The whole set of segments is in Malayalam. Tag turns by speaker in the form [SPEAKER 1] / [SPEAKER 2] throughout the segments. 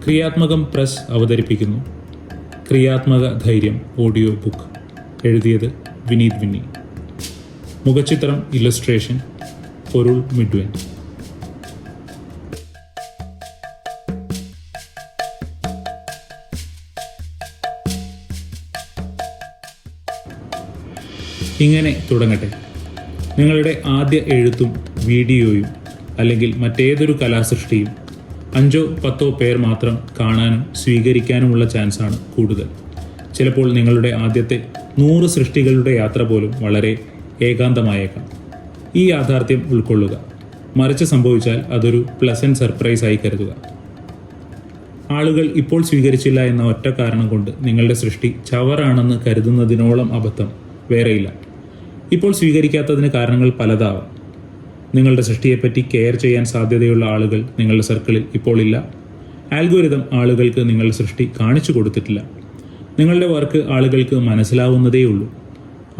[SPEAKER 1] ക്രിയാത്മകം പ്രസ് അവതരിപ്പിക്കുന്നു ക്രിയാത്മക ധൈര്യം ഓഡിയോ ബുക്ക്. എഴുതിയത് വിനീത് വിന്നി. മുഖചിത്രം ഇല്ലസ്ട്രേഷൻ പൊരുൾ മിഡ്വൻ. ഇങ്ങനെ തുടങ്ങട്ടെ. നിങ്ങളുടെ ആദ്യ എഴുത്തും വീഡിയോയും അല്ലെങ്കിൽ മറ്റേതൊരു കലാസൃഷ്ടിയും 5-10 പേർ മാത്രം കാണാനും സ്വീകരിക്കാനുമുള്ള ചാൻസാണ് കൂടുതൽ. ചിലപ്പോൾ നിങ്ങളുടെ ആദ്യത്തെ 100 സൃഷ്ടികളുടെ യാത്ര പോലും വളരെ ഏകാന്തമായേക്കാം. ഈ യാഥാർത്ഥ്യം ഉൾക്കൊള്ളുക. മറിച്ച് സംഭവിച്ചാൽ അതൊരു പ്ലസന്റ് സർപ്രൈസ് ആയി കരുതുക. ആളുകൾ ഇപ്പോൾ സ്വീകരിച്ചില്ല എന്ന ഒറ്റ കാരണം കൊണ്ട് നിങ്ങളുടെ സൃഷ്ടി ചവറാണെന്ന് കരുതുന്നതിനോളം അബദ്ധം വേറെയില്ല. ഇപ്പോൾ സ്വീകരിക്കാത്തതിന് കാരണങ്ങൾ പലതാവാം. നിങ്ങളുടെ സൃഷ്ടിയെപ്പറ്റി കെയർ ചെയ്യാൻ സാധ്യതയുള്ള ആളുകൾ നിങ്ങളുടെ സർക്കിളിൽ ഇപ്പോൾ ഇല്ല. ആൽഗോരിതം ആളുകൾക്ക് നിങ്ങളുടെ സൃഷ്ടി കാണിച്ചു കൊടുത്തിട്ടില്ല. നിങ്ങളുടെ വർക്ക് ആളുകൾക്ക് മനസ്സിലാവുന്നതേയുള്ളൂ.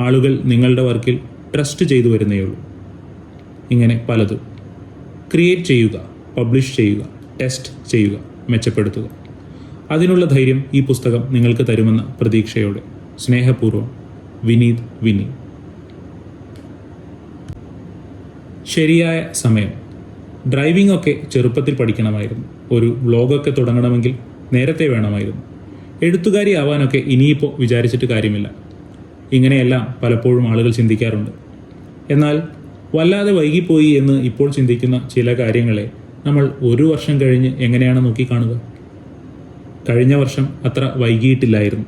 [SPEAKER 1] ആളുകൾ നിങ്ങളുടെ വർക്കിൽ ട്രസ്റ്റ് ചെയ്തു വരുന്നേയുള്ളൂ. ഇങ്ങനെ പലതും. ക്രിയേറ്റ് ചെയ്യുക, പബ്ലിഷ് ചെയ്യുക, ടെസ്റ്റ് ചെയ്യുക, മെച്ചപ്പെടുത്തുക. അതിനുള്ള ധൈര്യം ഈ പുസ്തകം നിങ്ങൾക്ക് തരുമെന്ന പ്രതീക്ഷയോടെ സ്നേഹപൂർവ്വം വിനീത് വിന്നി. ശരിയായ സമയം. ഡ്രൈവിംഗ് ഒക്കെ ചെറുപ്പത്തിൽ പഠിക്കണമായിരുന്നു. ഒരു വ്ളോഗൊക്കെ തുടങ്ങണമെങ്കിൽ നേരത്തെ വേണമായിരുന്നു. എഴുത്തുകാരി ആവാനൊക്കെ ഇനിയിപ്പോൾ വിചാരിച്ചിട്ട് കാര്യമില്ല. ഇങ്ങനെയെല്ലാം പലപ്പോഴും ആളുകൾ ചിന്തിക്കാറുണ്ട്. എന്നാൽ വല്ലാതെ വൈകിപ്പോയി എന്ന് ഇപ്പോൾ ചിന്തിക്കുന്ന ചില കാര്യങ്ങളെ നമ്മൾ 1 വർഷം കഴിഞ്ഞ് എങ്ങനെയാണ് നോക്കിക്കാണുക? കഴിഞ്ഞ വർഷം അത്ര വൈകിയിട്ടില്ലായിരുന്നു,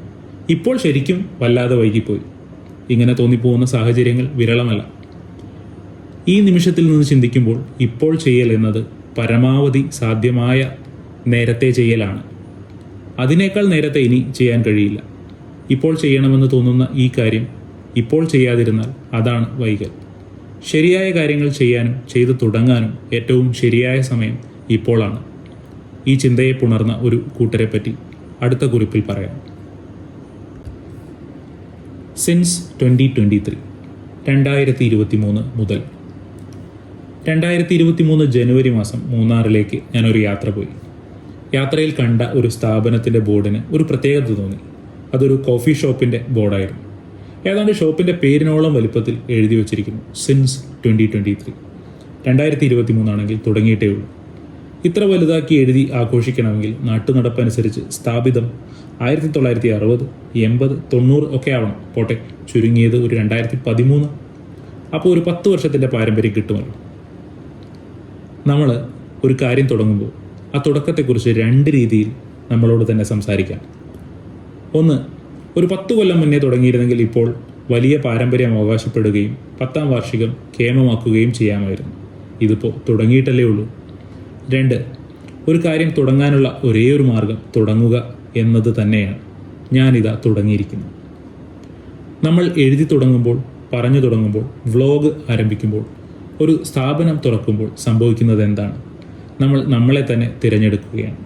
[SPEAKER 1] ഇപ്പോൾ ശരിക്കും വല്ലാതെ വൈകിപ്പോയി. ഇങ്ങനെ തോന്നിപ്പോകുന്ന സാഹചര്യങ്ങൾ വിരളമല്ല. ഈ നിമിഷത്തിൽ നിന്ന് ചിന്തിക്കുമ്പോൾ ഇപ്പോൾ ചെയ്യൽ എന്നത് പരമാവധി സാധ്യമായ നേരത്തെ ചെയ്യലാണ്. അതിനേക്കാൾ നേരത്തെ ഇനി ചെയ്യാൻ കഴിയില്ല. ഇപ്പോൾ ചെയ്യണമെന്ന് തോന്നുന്ന ഈ കാര്യം ഇപ്പോൾ ചെയ്യാതിരുന്നാൽ അതാണ് വൈകൽ. ശരിയായ കാര്യങ്ങൾ ചെയ്യാനും ചെയ്തു തുടങ്ങാനും ഏറ്റവും ശരിയായ സമയം ഇപ്പോഴാണ്. ഈ ചിന്തയെ പുണർന്ന ഒരു കൂട്ടരെപ്പറ്റി അടുത്ത കുറിപ്പിൽ പറയാം. സിൻസ് 2023 2023 മുതൽ 2023 ജനുവരി മാസം മൂന്നാറിലേക്ക് ഞാനൊരു യാത്ര പോയി. യാത്രയിൽ കണ്ട ഒരു സ്ഥാപനത്തിൻ്റെ ബോർഡിന് ഒരു പ്രത്യേകത തോന്നി. അതൊരു കോഫി ഷോപ്പിൻ്റെ ബോർഡായിരുന്നു. ഏതാണ്ട് ഷോപ്പിൻ്റെ പേരിനോളം വലിപ്പത്തിൽ എഴുതി വച്ചിരിക്കുന്നു സിൻസ് 2023. 2023 ആണെങ്കിൽ തുടങ്ങിയിട്ടേ ഉള്ളൂ. ഇത്ര വലുതാക്കി എഴുതി ആഘോഷിക്കണമെങ്കിൽ നാട്ടുനടപ്പനുസരിച്ച് സ്ഥാപിതം 1960, 80, 90 ഒക്കെ ആവണം. പോട്ടെ, ചുരുങ്ങിയത് ഒരു 2013. അപ്പോൾ ഒരു 10 വർഷത്തിൻ്റെ പാരമ്പര്യം കിട്ടുമല്ലോ. നമ്മൾ ഒരു കാര്യം തുടങ്ങുമ്പോൾ ആ തുടക്കത്തെക്കുറിച്ച് 2 രീതിയിൽ നമ്മളോട് തന്നെ സംസാരിക്കാം. ഒന്ന്, ഒരു 10 കൊല്ലം മുന്നേ തുടങ്ങിയിരുന്നെങ്കിൽ ഇപ്പോൾ വലിയ പാരമ്പര്യം അവകാശപ്പെടുകയും 10ാം വാർഷികം കേമമാക്കുകയും ചെയ്യാമായിരുന്നു. ഇതിപ്പോൾ തുടങ്ങിയിട്ടല്ലേ ഉള്ളൂ. 2, ഒരു കാര്യം തുടങ്ങാനുള്ള ഒരേ ഒരു മാർഗം തുടങ്ങുക എന്നത് തന്നെയാണ്. ഞാനിതാ തുടങ്ങിയിരിക്കുന്നു. നമ്മൾ എഴുതി തുടങ്ങുമ്പോൾ, പറഞ്ഞു തുടങ്ങുമ്പോൾ, വ്ളോഗ് ആരംഭിക്കുമ്പോൾ, ഒരു സ്ഥാപനം തുറക്കുമ്പോൾ സംഭവിക്കുന്നത് എന്താണ്? നമ്മൾ നമ്മളെ തന്നെ തിരഞ്ഞെടുക്കുകയാണ്.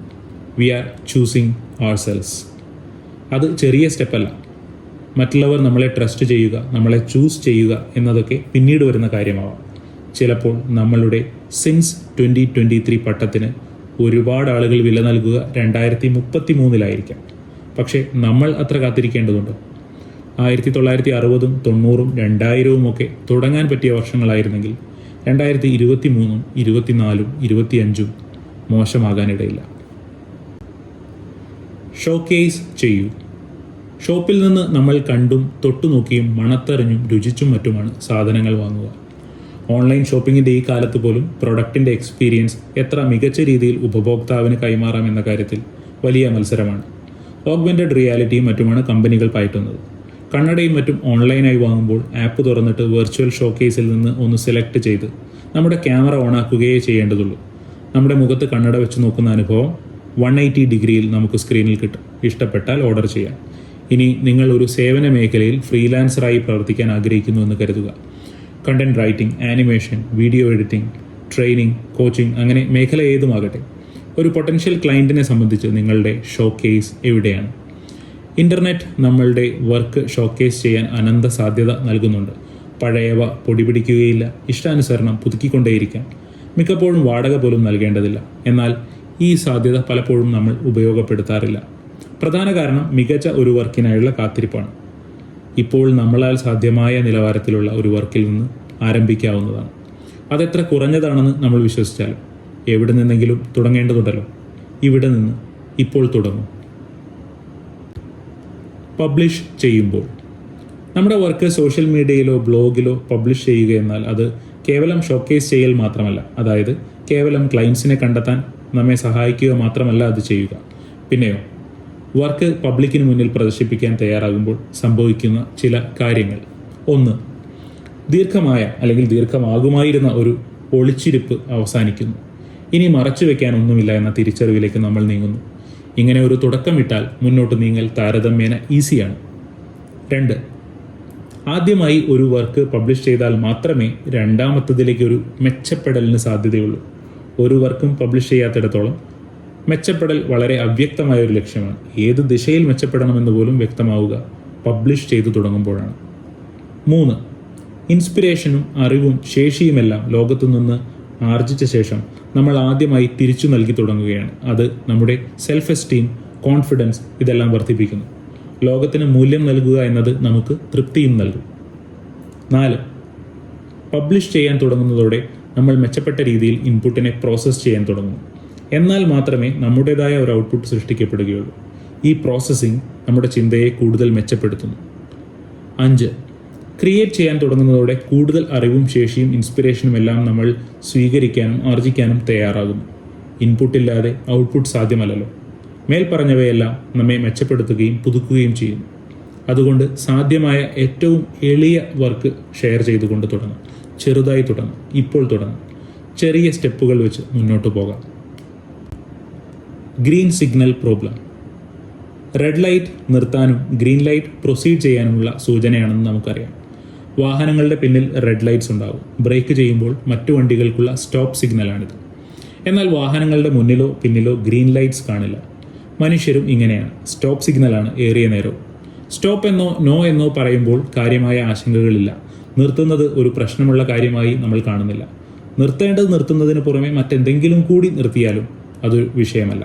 [SPEAKER 1] We are choosing our selves. അത് ചെറിയ സ്റ്റെപ്പല്ല. മറ്റുള്ളവർ നമ്മളെ ട്രസ്റ്റ് ചെയ്യുക, നമ്മളെ ചൂസ് ചെയ്യുക എന്നതൊക്കെ പിന്നീട് വരുന്ന കാര്യമാവാം. ചിലപ്പോൾ നമ്മളുടെ സിൻസ് 2023 പട്ടത്തിന് ഒരുപാട് ആളുകൾ വില നൽകുക 2033 പക്ഷേ നമ്മൾ അത്ര കാത്തിരിക്കേണ്ടതുണ്ടോ? 1960, 90, 2000 ഒക്കെ തുടങ്ങാൻ പറ്റിയ വർഷങ്ങളായിരുന്നെങ്കിൽ 2023, 24, 25 മോശമാകാനിടയില്ല. ഷോക്കേസ് ചെയ്യൂ. ഷോപ്പിൽ നിന്ന് നമ്മൾ കണ്ടും തൊട്ടുനോക്കിയും മണത്തറിഞ്ഞും രുചിച്ചും മറ്റുമാണ് സാധനങ്ങൾ വാങ്ങുക. ഓൺലൈൻ ഷോപ്പിങ്ങിൻ്റെ ഈ കാലത്ത് പോലും പ്രൊഡക്റ്റിൻ്റെ എക്സ്പീരിയൻസ് എത്ര മികച്ച രീതിയിൽ ഉപഭോക്താവിന് കൈമാറാം എന്ന കാര്യത്തിൽ വലിയ മത്സരമാണ്. ഓഗ്മെൻറ്റഡ് റിയാലിറ്റിയും മറ്റുമാണ് കമ്പനികൾ പയറ്റുന്നത്. കണ്ണടയും മറ്റും ഓൺലൈനായി വാങ്ങുമ്പോൾ ആപ്പ് തുറന്നിട്ട് വെർച്വൽ ഷോക്കേസിൽ നിന്ന് ഒന്ന് സെലക്ട് ചെയ്ത് നമ്മുടെ ക്യാമറ ഓണാക്കുകയേ ചെയ്യേണ്ടതുള്ളൂ. നമ്മുടെ മുഖത്ത് കണ്ണട വെച്ച് നോക്കുന്ന അനുഭവം 180 ഡിഗ്രിയിൽ നമുക്ക് സ്ക്രീനിൽ കിട്ടും. ഇഷ്ടപ്പെട്ടാൽ ഓർഡർ ചെയ്യാം. ഇനി നിങ്ങൾ ഒരു സേവന മേഖലയിൽ ഫ്രീലാൻസറായി പ്രവർത്തിക്കാൻ ആഗ്രഹിക്കുന്നു എന്ന് കരുതുക. Content writing, animation, video editing, training, coaching, അങ്ങനെ മേഖല ഏതുമാകട്ടെ, ഒരു പൊട്ടൻഷ്യൽ ക്ലയൻറ്റിനെ സംബന്ധിച്ച് നിങ്ങളുടെ ഷോക്കേസ് എവിടെയാണ്? ഇൻ്റർനെറ്റ് നമ്മളുടെ വർക്ക് ഷോക്കേസ് ചെയ്യാൻ അനന്ത സാധ്യത നൽകുന്നുണ്ട്. പഴയവ പൊടിപിടിക്കുകയില്ല. ഇഷ്ടാനുസരണം പുതുക്കിക്കൊണ്ടേയിരിക്കാം. മിക്കപ്പോഴും വാടക പോലും നൽകേണ്ടതില്ല. എന്നാൽ ഈ സാധ്യത പലപ്പോഴും നമ്മൾ ഉപയോഗപ്പെടുത്താറില്ല. പ്രധാന കാരണം മികച്ച ഒരു വർക്കിനായുള്ള കാത്തിരിപ്പാണ്. ഇപ്പോൾ നമ്മളാൽ സാധ്യമായ നിലവാരത്തിലുള്ള ഒരു വർക്കിൽ നിന്ന് ആരംഭിക്കാവുന്നതാണ്. അതെത്ര കുറഞ്ഞതാണെന്ന് നമ്മൾ വിശ്വസിച്ചാലും എവിടെ നിന്നെങ്കിലും തുടങ്ങേണ്ടതുണ്ടല്ലോ. ഇവിടെ നിന്ന് ഇപ്പോൾ തുടങ്ങും. പബ്ലിഷ് ചെയ്യുമ്പോൾ നമ്മുടെ വർക്ക് സോഷ്യൽ മീഡിയയിലോ ബ്ലോഗിലോ പബ്ലിഷ് ചെയ്യുക എന്നാൽ അത് കേവലം ഷോക്കേസ് ചെയ്യൽ മാത്രമല്ല. അതായത് കേവലം ക്ലയൻസിനെ കണ്ടെത്താൻ നമ്മെ സഹായിക്കുക മാത്രമല്ല അത് ചെയ്യുക. പിന്നെയോ വർക്ക് പബ്ലിക്കിന് മുന്നിൽ പ്രദർശിപ്പിക്കാൻ തയ്യാറാകുമ്പോൾ സംഭവിക്കുന്ന ചില കാര്യങ്ങൾ. 1. ദീർഘമായ അല്ലെങ്കിൽ ദീർഘമാകുമായിരുന്ന ഒരു ഒളിച്ചിരിപ്പ് അവസാനിക്കുന്നു. ഇനി മറച്ചു വെക്കാൻ ഒന്നുമില്ല എന്ന തിരിച്ചറിവിലേക്ക് നമ്മൾ നീങ്ങുന്നു. ഇങ്ങനെ ഒരു തുടക്കമിട്ടാൽ മുന്നോട്ട് നീങ്ങൽ താരതമ്യേന ഈസിയാണ്. 2. ആദ്യമായി ഒരു വർക്ക് പബ്ലിഷ് ചെയ്താൽ മാത്രമേ രണ്ടാമത്തതിലേക്ക് ഒരു മെച്ചപ്പെടലിന് സാധ്യതയുള്ളൂ. ഒരു വർക്കും പബ്ലിഷ് ചെയ്യാത്തിടത്തോളം മെച്ചപ്പെടൽ വളരെ അവ്യക്തമായ ഒരു ലക്ഷ്യമാണ്. ഏത് ദിശയിൽ മെച്ചപ്പെടണമെന്ന് പോലും വ്യക്തമാവുക പബ്ലിഷ് ചെയ്തു തുടങ്ങുമ്പോഴാണ്. 3. ഇൻസ്പിരേഷനും അറിവും ശേഷിയുമെല്ലാം ലോകത്തു നിന്ന് ആർജിച്ച ശേഷം നമ്മൾ ആദ്യമായി തിരിച്ചു നൽകി തുടങ്ങുകയാണ്. അത് നമ്മുടെ സെൽഫ് എസ്റ്റീം, കോൺഫിഡൻസ് ഇതെല്ലാം വർദ്ധിപ്പിക്കുന്നു. ലോകത്തിന് മൂല്യം നൽകുക എന്നത് നമുക്ക് തൃപ്തിയും നൽകും. 4. പബ്ലിഷ് ചെയ്യാൻ തുടങ്ങുന്നതോടെ നമ്മൾ മെച്ചപ്പെട്ട രീതിയിൽ ഇൻപുട്ടിനെ പ്രോസസ്സ് ചെയ്യാൻ തുടങ്ങും. എന്നാൽ മാത്രമേ നമ്മുടേതായ ഒരു ഔട്ട്പുട്ട് സൃഷ്ടിക്കപ്പെടുകയുള്ളൂ. ഈ പ്രോസസ്സിംഗ് നമ്മുടെ ചിന്തയെ കൂടുതൽ മെച്ചപ്പെടുത്തുന്നു. 5. ക്രിയേറ്റ് ചെയ്യാൻ തുടങ്ങുന്നതോടെ കൂടുതൽ അറിവും ശേഷിയും ഇൻസ്പിരേഷനും എല്ലാം നമ്മൾ സ്വീകരിക്കാനും ആർജിക്കാനും തയ്യാറാകുന്നു. ഇൻപുട്ടില്ലാതെ ഔട്ട്പുട്ട് സാധ്യമല്ലല്ലോ. മേൽപ്പറഞ്ഞവയെല്ലാം നമ്മെ മെച്ചപ്പെടുത്തുകയും പുതുക്കുകയും ചെയ്യുന്നു. അതുകൊണ്ട് സാധ്യമായ ഏറ്റവും എളിയ വർക്ക് ഷെയർ ചെയ്തുകൊണ്ട് തുടങ്ങാം. ചെറുതായി തുടങ്ങാം. ഇപ്പോൾ തുടങ്ങാം. ചെറിയ സ്റ്റെപ്പുകൾ വെച്ച് മുന്നോട്ട് പോകാം. Green signal problem. Red light നിർത്താനും ഗ്രീൻ ലൈറ്റ് പ്രൊസീഡ് ചെയ്യാനുമുള്ള സൂചനയാണെന്ന് നമുക്കറിയാം. വാഹനങ്ങളുടെ പിന്നിൽ റെഡ് ലൈറ്റ്സ് ഉണ്ടാകും. ബ്രേക്ക് ചെയ്യുമ്പോൾ മറ്റു വണ്ടികൾക്കുള്ള സ്റ്റോപ്പ് സിഗ്നലാണിത്. എന്നാൽ വാഹനങ്ങളുടെ മുന്നിലോ പിന്നിലോ ഗ്രീൻ ലൈറ്റ്സ് കാണില്ല. മനുഷ്യരും ഇങ്ങനെയാണ്. സ്റ്റോപ്പ് സിഗ്നലാണ് ഏറിയ നേരവും. സ്റ്റോപ്പ് എന്നോ നോ എന്നോ പറയുമ്പോൾ കാര്യമായ ആശങ്കകളില്ല. നിർത്തുന്നത് ഒരു പ്രശ്നമുള്ള കാര്യമായി നമ്മൾ കാണുന്നില്ല. നിർത്തേണ്ടത് നിർത്തുന്നതിന് പുറമെ മറ്റെന്തെങ്കിലും കൂടി നിർത്തിയാലും അതൊരു വിഷയമല്ല.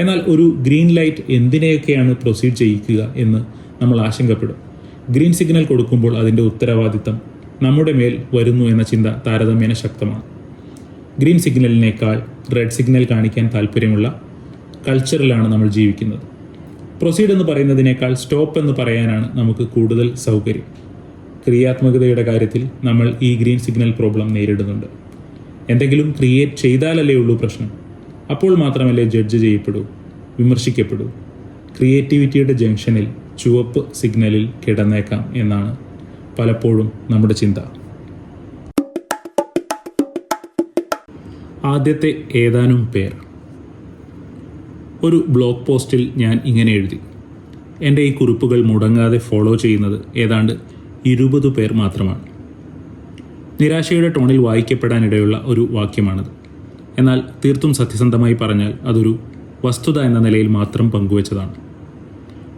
[SPEAKER 1] എന്നാൽ ഒരു ഗ്രീൻ ലൈറ്റ് എന്തിനെയൊക്കെയാണ് പ്രൊസീഡ് ചെയ്യിക്കുക എന്ന് നമ്മൾ ആശങ്കപ്പെടും. ഗ്രീൻ സിഗ്നൽ കൊടുക്കുമ്പോൾ അതിൻ്റെ ഉത്തരവാദിത്തം നമ്മുടെ മേൽ വരുന്നു എന്ന ചിന്ത താരതമ്യേന ശക്തമാണ്. ഗ്രീൻ സിഗ്നലിനേക്കാൾ റെഡ് സിഗ്നൽ കാണിക്കാൻ താല്പര്യമുള്ള കൾച്ചറിലാണ് നമ്മൾ ജീവിക്കുന്നത്. പ്രൊസീഡ് എന്ന് പറയുന്നതിനേക്കാൾ സ്റ്റോപ്പ് എന്ന് പറയാനാണ് നമുക്ക് കൂടുതൽ സൗകര്യം. ക്രിയാത്മകതയുടെ കാര്യത്തിൽ നമ്മൾ ഈ ഗ്രീൻ സിഗ്നൽ പ്രോബ്ലം നേരിടുന്നുണ്ട്. എന്തെങ്കിലും ക്രിയേറ്റ് ചെയ്താലല്ലേ ഉള്ളൂ പ്രശ്നം. അപ്പോൾ മാത്രമല്ലേ ജഡ്ജ് ചെയ്യപ്പെടൂ, വിമർശിക്കപ്പെടൂ. ക്രിയേറ്റിവിറ്റിയുടെ ജംഗ്ഷനിൽ ചുവപ്പ് സിഗ്നലിൽ കിടന്നേക്കാം എന്നാണ് പലപ്പോഴും നമ്മുടെ ചിന്ത. ആദ്യത്തെ ഏതാനും പേർ. ഒരു ബ്ലോഗ് പോസ്റ്റിൽ ഞാൻ ഇങ്ങനെ എഴുതി: എൻ്റെ ഈ കുറിപ്പുകൾ മുടങ്ങാതെ ഫോളോ ചെയ്യുന്നത് ഏതാണ്ട് 20 പേർ മാത്രമാണ്. നിരാശയുടെ ടോണിൽ വായിക്കപ്പെടാനിടയുള്ള ഒരു വാക്യമാണത്. എന്നാൽ തീർത്തും സത്യസന്ധമായി പറഞ്ഞാൽ അതൊരു വസ്തുത എന്ന നിലയിൽ മാത്രം പങ്കുവച്ചതാണ്.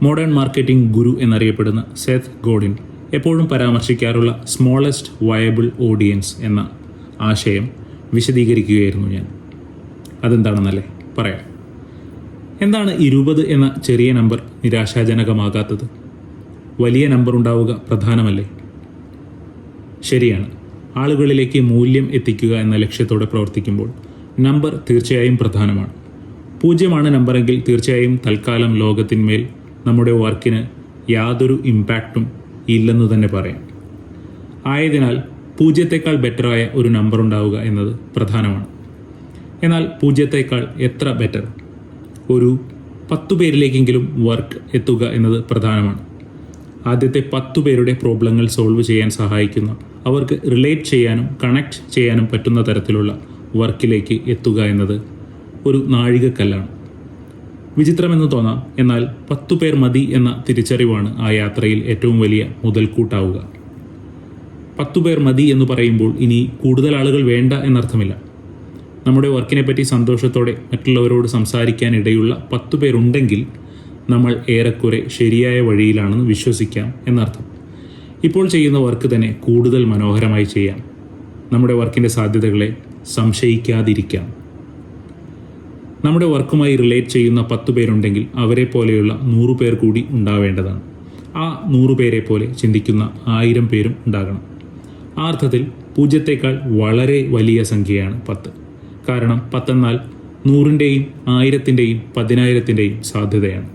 [SPEAKER 1] മോഡേൺ മാർക്കറ്റിംഗ് ഗുരു എന്നറിയപ്പെടുന്ന സെത്ത് ഗോഡിൻ എപ്പോഴും പരാമർശിക്കാറുള്ള സ്മോളസ്റ്റ് വയബിൾ ഓഡിയൻസ് എന്ന ആശയം വിശദീകരിക്കുകയായിരുന്നു ഞാൻ. അതെന്താണെന്നല്ലേ പറയാം. എന്താണ് 20 എന്ന ചെറിയ നമ്പർ നിരാശാജനകമാകാത്തത്? വലിയ നമ്പർ ഉണ്ടാവുക പ്രധാനമല്ലേ? ശരിയാണ്. ആളുകളിലേക്ക് മൂല്യം എത്തിക്കുക എന്ന ലക്ഷ്യത്തോടെ പ്രവർത്തിക്കുമ്പോൾ നമ്പർ തീർച്ചയായും പ്രധാനമാണ്. 0 നമ്പറെങ്കിൽ തീർച്ചയായും തൽക്കാലം ലോകത്തിന്മേൽ നമ്മുടെ വർക്കിന് യാതൊരു ഇമ്പാക്റ്റും ഇല്ലെന്ന് തന്നെ പറയാം. ആയതിനാൽ 0 ബെറ്ററായ ഒരു നമ്പർ ഉണ്ടാവുക എന്നത് പ്രധാനമാണ്. എന്നാൽ 0 എത്ര ബെറ്റർ? ഒരു 10 പേരിലേക്കെങ്കിലും വർക്ക് എത്തുക എന്നത് പ്രധാനമാണ്. ആദ്യത്തെ 10 പേരുടെ പ്രോബ്ലങ്ങൾ സോൾവ് ചെയ്യാൻ സഹായിക്കുന്ന, അവർക്ക് റിലേറ്റ് ചെയ്യാനും കണക്ട് ചെയ്യാനും പറ്റുന്ന തരത്തിലുള്ള വർക്കിലേക്ക് എത്തുക എന്നത് ഒരു നാഴികക്കല്ലാണ്. വിചിത്രമെന്ന് തോന്നാം, എന്നാൽ 10 പേർ മതി എന്ന തിരിച്ചറിവാണ് ആ യാത്രയിൽ ഏറ്റവും വലിയ മുതൽക്കൂട്ടാവുക. 10 പേർ മതി എന്ന് പറയുമ്പോൾ ഇനി കൂടുതൽ ആളുകൾ വേണ്ട എന്നർത്ഥമില്ല. നമ്മുടെ വർക്കിനെ പറ്റി സന്തോഷത്തോടെ മറ്റുള്ളവരോട് സംസാരിക്കാനിടയുള്ള 10 പേരുണ്ടെങ്കിൽ നമ്മൾ ഏറെക്കുറെ ശരിയായ വഴിയിലാണെന്ന് വിശ്വസിക്കാം എന്നർത്ഥം. ഇപ്പോൾ ചെയ്യുന്ന വർക്ക് തന്നെ കൂടുതൽ മനോഹരമായി ചെയ്യാം. നമ്മുടെ വർക്കിൻ്റെ സാധ്യതകളെ സംശയിക്കാതിരിക്കാം. നമ്മുടെ വർക്കുമായി റിലേറ്റ് ചെയ്യുന്ന 10 പേരുണ്ടെങ്കിൽ അവരെ പോലെയുള്ള 100 പേർ കൂടി ഉണ്ടാവേണ്ടതാണ്. ആ 100 പേരെ പോലെ ചിന്തിക്കുന്ന 1000 പേരും ഉണ്ടാകണം. ആ അർത്ഥത്തിൽ 0 വളരെ വലിയ സംഖ്യയാണ് 10. കാരണം 10 എന്നാൽ 100ൻ്റെയും 1000ൻ്റെയും 10,000ൻ്റെയും സാധ്യതയാണ്.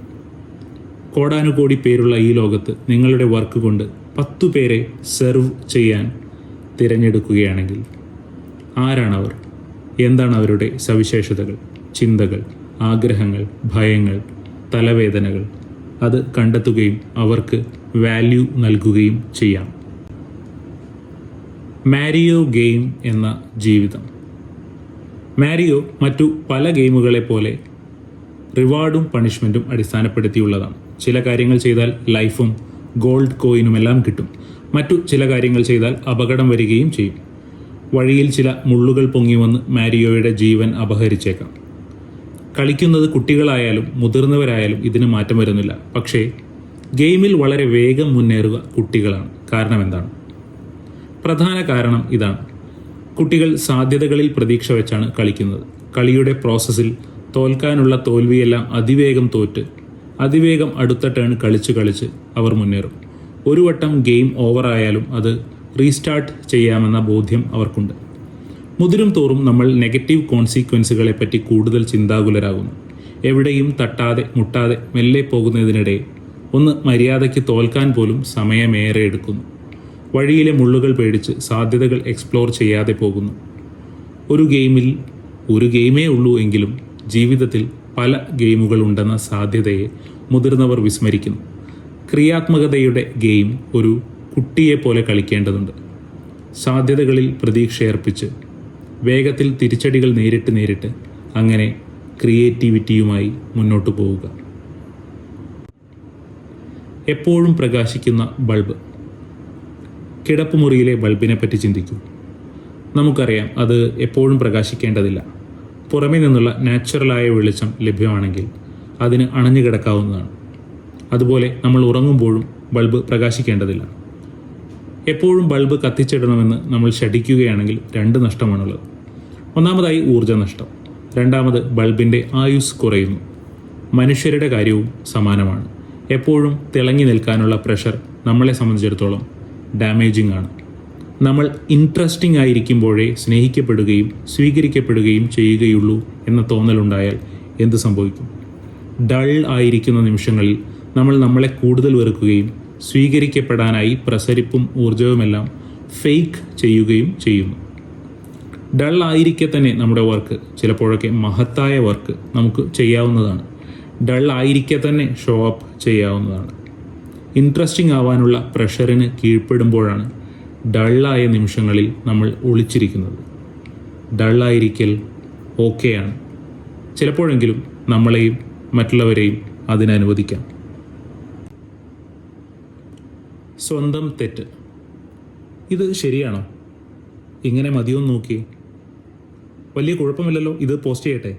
[SPEAKER 1] കോടാനുകോടി പേരുള്ള ഈ ലോകത്ത് നിങ്ങളുടെ വർക്ക് കൊണ്ട് 10 പേരെ സെർവ് ചെയ്യാൻ തിരഞ്ഞെടുക്കുകയാണെങ്കിൽ ആരാണവർ? എന്താണ് അവരുടെ സവിശേഷതകൾ, ചിന്തകൾ, ആഗ്രഹങ്ങൾ, ഭയങ്ങൾ, തലവേദനകൾ? അത് കണ്ടെത്തുകയും അവർക്ക് വാല്യൂ നൽകുകയും ചെയ്യാം. മാരിയോ ഗെയിം എന്ന ജീവിതം. മാരിയോ മറ്റു പല ഗെയിമുകളെ പോലെ റിവാർഡും പണിഷ്മെൻറ്റും അടിസ്ഥാനപ്പെടുത്തിയുള്ളതാണ്. ചില കാര്യങ്ങൾ ചെയ്താൽ ലൈഫും ഗോൾഡ് കോയിനുമെല്ലാം കിട്ടും. മറ്റു ചില കാര്യങ്ങൾ ചെയ്താൽ അപകടം വരികയും ചെയ്യും. വഴിയിൽ ചില മുള്ളുകൾ പൊങ്ങി വന്ന് മാരിയോയുടെ ജീവൻ അപഹരിച്ചേക്കാം. കളിക്കുന്നത് കുട്ടികളായാലും മുതിർന്നവരായാലും ഇതിന് മാറ്റം വരുന്നില്ല. പക്ഷേ ഗെയിമിൽ വളരെ വേഗം മുന്നേറുക കുട്ടികളാണ്. കാരണം എന്താണ്? പ്രധാന കാരണം ഇതാണ്. കുട്ടികൾ സാധ്യതകളിൽ പ്രതീക്ഷ വെച്ചാണ് കളിക്കുന്നത്. കളിയുടെ പ്രോസസ്സിൽ തോൽക്കാനുള്ള തോൽവിയെല്ലാം അതിവേഗം തോറ്റ് അതിവേഗം അടുത്ത ടേൺ കളിച്ച് അവർ മുന്നേറും. ഒരു വട്ടം ഗെയിം ഓവറായാലും അത് റീസ്റ്റാർട്ട് ചെയ്യാമെന്ന ബോധ്യം അവർക്കുണ്ട്. മുതിരും തോറും നമ്മൾ നെഗറ്റീവ് കോൺസിക്വൻസുകളെ പറ്റി കൂടുതൽ ചിന്താകുലരാകുന്നു. എവിടെയും തട്ടാതെ മുട്ടാതെ മെല്ലെ പോകുന്നതിനിടെ ഒന്ന് മര്യാദയ്ക്ക് തോൽക്കാൻ പോലും സമയമേറെ എടുക്കുന്നു. വഴിയിലെ മുള്ളുകൾ പേടിച്ച് സാധ്യതകൾ എക്സ്പ്ലോർ ചെയ്യാതെ പോകുന്നു. ഒരു ഗെയിമേ ഉള്ളൂ എങ്കിലും ജീവിതത്തിൽ പല ഗെയിമുകളുണ്ടെന്ന സാധ്യതയെ മുതിർന്നവർ വിസ്മരിക്കുന്നു. ക്രിയാത്മകതയുടെ ഗെയിം ഒരു കുട്ടിയെപ്പോലെ കളിക്കേണ്ടതുണ്ട്. സാധ്യതകളിൽ പ്രതീക്ഷയർപ്പിച്ച് വേഗത്തിൽ തിരിച്ചടികൾ നേരിട്ട് അങ്ങനെ ക്രിയേറ്റിവിറ്റിയുമായി മുന്നോട്ടു പോവുക. എപ്പോഴും പ്രകാശിക്കുന്ന ബൾബ്. കിടപ്പുമുറിയിലെ ബൾബിനെ പറ്റി ചിന്തിക്കൂ. നമുക്കറിയാം അത് എപ്പോഴും പ്രകാശിക്കേണ്ടതില്ല. പുറമേ നിന്നുള്ള നാച്ചുറലായ വെളിച്ചം ലഭ്യമാണെങ്കിൽ അതിന് അണഞ്ഞു കിടക്കാവുന്നതാണ്. അതുപോലെ നമ്മൾ ഉറങ്ങുമ്പോഴും ബൾബ് പ്രകാശിക്കേണ്ടതില്ല. എപ്പോഴും ബൾബ് കത്തിച്ചിടണമെന്ന് നമ്മൾ ശഠിക്കുകയാണെങ്കിൽ 2 നഷ്ടമാണുള്ളത്. ഒന്നാമതായി ഊർജ്ജ നഷ്ടം, രണ്ടാമത് ബൾബിൻ്റെ ആയുസ് കുറയുന്നു. മനുഷ്യരുടെ കാര്യവും സമാനമാണ്. എപ്പോഴും തിളങ്ങി നിൽക്കാനുള്ള പ്രഷർ നമ്മളെ സംബന്ധിച്ചിടത്തോളം ഡാമേജിംഗ് ആണ്. നമ്മൾ ഇൻട്രസ്റ്റിംഗ് ആയിരിക്കുമ്പോഴേ സ്നേഹിക്കപ്പെടുകയും സ്വീകരിക്കപ്പെടുകയും ചെയ്യുകയുള്ളൂ എന്ന തോന്നലുണ്ടായാൽ എന്ത് സംഭവിക്കും? ഡൾ ആയിരിക്കുന്ന നിമിഷങ്ങളിൽ നമ്മൾ നമ്മളെ കൂടുതൽ വെറുക്കുകയും സ്വീകരിക്കപ്പെടാനായി പ്രസരിപ്പും ഊർജവുമെല്ലാം ഫേക്ക് ചെയ്യുകയും ചെയ്യുന്നു. ഡൾ ആയിരിക്കെ തന്നെ നമ്മുടെ വർക്ക്, ചിലപ്പോഴൊക്കെ മഹത്തായ വർക്ക് നമുക്ക് ചെയ്യാവുന്നതാണ്. ഡൾ ആയിരിക്കെ തന്നെ ഷോ അപ്പ് ചെയ്യാവുന്നതാണ്. ഇൻട്രസ്റ്റിംഗ് ആവാനുള്ള പ്രഷറിന് കീഴ്പ്പെടുമ്പോഴാണ് ഡള്ളായ നിമിഷങ്ങളിൽ നമ്മൾ ഒളിച്ചിരിക്കുന്നത്. ഡള്ളായിരിക്കൽ ഓക്കെയാണ്. ചിലപ്പോഴെങ്കിലും നമ്മളെയും മറ്റുള്ളവരെയും അതിനനുവദിക്കാം. സ്വന്തം തെറ്റ്. ഇത് ശരിയാണോ? ഇങ്ങനെ മതിയൊന്ന് നോക്കിയേ. വലിയ കുഴപ്പമില്ലല്ലോ, ഇത് പോസ്റ്റ് ചെയ്യട്ടെ.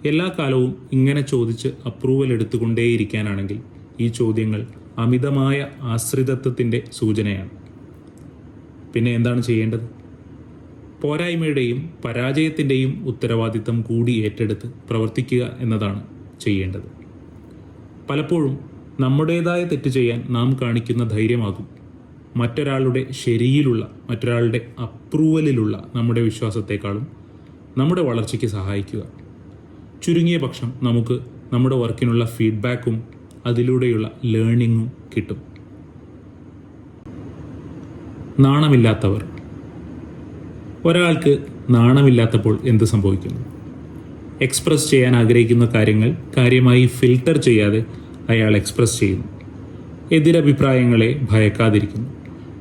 [SPEAKER 1] എല്ലാ കാലവും ഇങ്ങനെ ചോദിച്ച് അപ്രൂവൽ എടുത്തുകൊണ്ടേയിരിക്കാനാണെങ്കിൽ ഈ ചോദ്യങ്ങൾ അമിതമായ ആശ്രിതത്വത്തിൻ്റെ സൂചനയാണ്. പിന്നെ എന്താണ് ചെയ്യേണ്ടത്? പോരായ്മയുടെയും പരാജയത്തിൻ്റെയും ഉത്തരവാദിത്തം കൂടി ഏറ്റെടുത്ത് പ്രവർത്തിക്കുക എന്നതാണ് ചെയ്യേണ്ടത്. പലപ്പോഴും നമ്മുടേതായ തെറ്റ് ചെയ്യാൻ നാം കാണിക്കുന്ന ധൈര്യമാകും മറ്റൊരാളുടെ ശരിയിലുള്ള, മറ്റൊരാളുടെ അപ്രൂവലിലുള്ള നമ്മുടെ വിശ്വാസത്തെക്കാളും നമ്മുടെ വളർച്ചയ്ക്ക് സഹായിക്കുക. ചുരുങ്ങിയ പക്ഷം നമുക്ക് നമ്മുടെ വർക്കിനുള്ള ഫീഡ്ബാക്കും അതിലൂടെയുള്ള ലേണിങ്ങും കിട്ടും. നാണമില്ലാത്തവർ. ഒരാൾക്ക് നാണമില്ലാത്തപ്പോൾ എന്ത് സംഭവിക്കുന്നു? എക്സ്പ്രസ് ചെയ്യാൻ ആഗ്രഹിക്കുന്ന കാര്യങ്ങൾ കാര്യമായി ഫിൽട്ടർ ചെയ്യാതെ അയാൾ എക്സ്പ്രസ് ചെയ്യുന്നു. എതിരഭിപ്രായങ്ങളെ ഭയക്കാതിരിക്കുന്നു.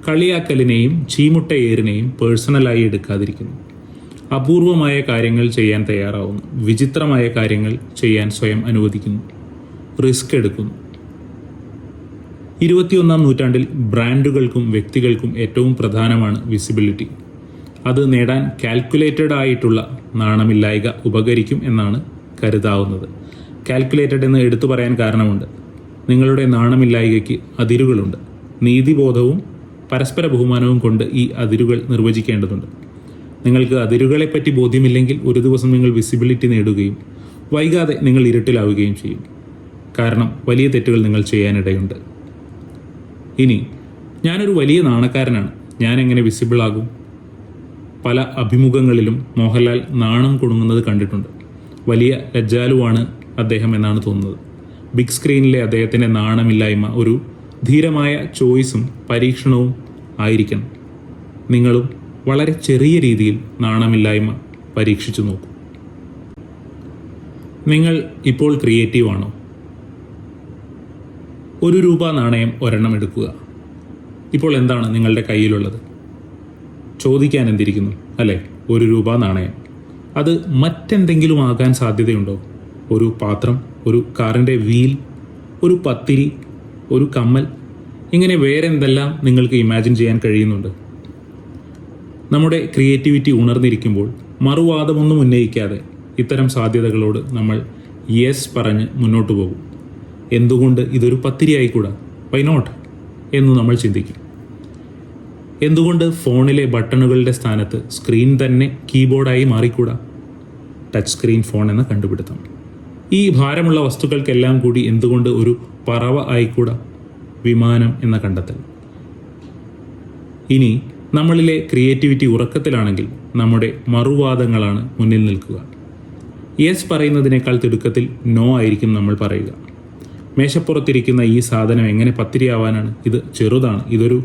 [SPEAKER 1] കളിയാക്കലിനെയും ചീമുട്ടയേറിനെയും പേഴ്സണലായി എടുക്കാതിരിക്കുന്നു. അപൂർവമായ കാര്യങ്ങൾ ചെയ്യാൻ തയ്യാറാവുന്നു. വിചിത്രമായ കാര്യങ്ങൾ ചെയ്യാൻ സ്വയം അനുവദിക്കുന്നു. റിസ്ക് എടുക്കുന്നു. 21-ാം നൂറ്റാണ്ടിൽ ബ്രാൻഡുകൾക്കും വ്യക്തികൾക്കും ഏറ്റവും പ്രധാനമാണ് വിസിബിലിറ്റി. അത് നേടാൻ കാൽക്കുലേറ്റഡ് ആയിട്ടുള്ള നാണമില്ലായ്ക ഉപകരിക്കും എന്നാണ് കരുതാവുന്നത്. കാൽക്കുലേറ്റഡ് എന്ന് എടുത്തു പറയാൻ കാരണമുണ്ട്. നിങ്ങളുടെ നാണമില്ലായ്കയ്ക്ക് അതിരുകളുണ്ട്. നീതിബോധവും പരസ്പര ബഹുമാനവും കൊണ്ട് ഈ അതിരുകൾ നിർവചിക്കേണ്ടതുണ്ട്. നിങ്ങൾക്ക് അതിരുകളെപ്പറ്റി ബോധ്യമില്ലെങ്കിൽ ഒരു ദിവസം നിങ്ങൾ വിസിബിലിറ്റി നേടുകയും വൈകാതെ നിങ്ങൾ ഇരുട്ടിലാവുകയും ചെയ്യും. കാരണം വലിയ തെറ്റുകൾ നിങ്ങൾ ചെയ്യാനിടയുണ്ട്. ഇനി ഞാനൊരു വലിയ നാണക്കാരനാണ്, ഞാൻ എങ്ങനെ വിസിബിൾ ആകും? പല അഭിമുഖങ്ങളിലും മോഹൻലാൽ നാണം കൊടുങ്ങുന്നത് കണ്ടിട്ടുണ്ട്. വലിയ ലജ്ജാലുവാണ് അദ്ദേഹം എന്നാണ് തോന്നുന്നത്. ബിഗ് സ്ക്രീനിലെ അദ്ദേഹത്തിൻ്റെ നാണമില്ലായ്മ ഒരു ധീരമായ ചോയ്സും പരീക്ഷണവും ആയിരിക്കണം. നിങ്ങളും വളരെ ചെറിയ രീതിയിൽ നാണമില്ലായ്മ പരീക്ഷിച്ചു നോക്കൂ. നിങ്ങൾ ഇപ്പോൾ ക്രിയേറ്റീവ് ആണോ? ₹1 നാണയം ഒരെണ്ണം എടുക്കുക. ഇപ്പോൾ എന്താണ് നിങ്ങളുടെ കയ്യിലുള്ളത്? ചോദിക്കാൻ എന്തിരിക്കുന്നു അല്ലേ? ₹1 നാണയം. അത് മറ്റെന്തെങ്കിലും ആകാൻ സാധ്യതയുണ്ടോ? ഒരു പാത്രം, ഒരു കാറിൻ്റെ വീൽ, ഒരു പത്തിരി, ഒരു കമ്മൽ, ഇങ്ങനെ വേറെ എന്തെല്ലാം നിങ്ങൾക്ക് ഇമാജിൻ ചെയ്യാൻ കഴിയുന്നുണ്ട്? നമ്മുടെ ക്രിയേറ്റിവിറ്റി ഉണർന്നിരിക്കുമ്പോൾ മറുവാദമൊന്നും ഉന്നയിക്കാതെ ഇത്തരം സാധ്യതകളോട് നമ്മൾ യെസ് പറഞ്ഞ് മുന്നോട്ട് പോകും. എന്തുകൊണ്ട് ഇതൊരു പത്തിരി ആയിക്കൂടാ? വൈ നോട്ട് എന്ന് നമ്മൾ ചിന്തിക്കും. എന്തുകൊണ്ട് ഫോണിലെ ബട്ടണുകളുടെ സ്ഥാനത്ത് സ്ക്രീൻ തന്നെ കീബോർഡായി മാറിക്കൂടാ? ടച്ച് സ്ക്രീൻ ഫോൺ എന്ന കണ്ടുപിടുത്തം. ഈ ഭാരമുള്ള വസ്തുക്കൾക്കെല്ലാം കൂടി എന്തുകൊണ്ട് ഒരു പറവ ആയിക്കൂടാ? വിമാനം എന്ന കണ്ടെത്തൽ. ഇനി നമ്മളിലെ ക്രിയേറ്റിവിറ്റി ഉറക്കത്തിലാണെങ്കിൽ നമ്മുടെ മറുവാദങ്ങളാണ് മുന്നിൽ നിൽക്കുക. യെസ് പറയുന്നതിനേക്കാൾ തിടുക്കത്തിൽ നോ ആയിരിക്കും നമ്മൾ പറയുക. മേശപ്പുറത്തിരിക്കുന്ന ഈ സാധനം എങ്ങനെ പത്തിരിയാവാനാണ്? ഇത് ചെറുതാണ്, ഇതൊരു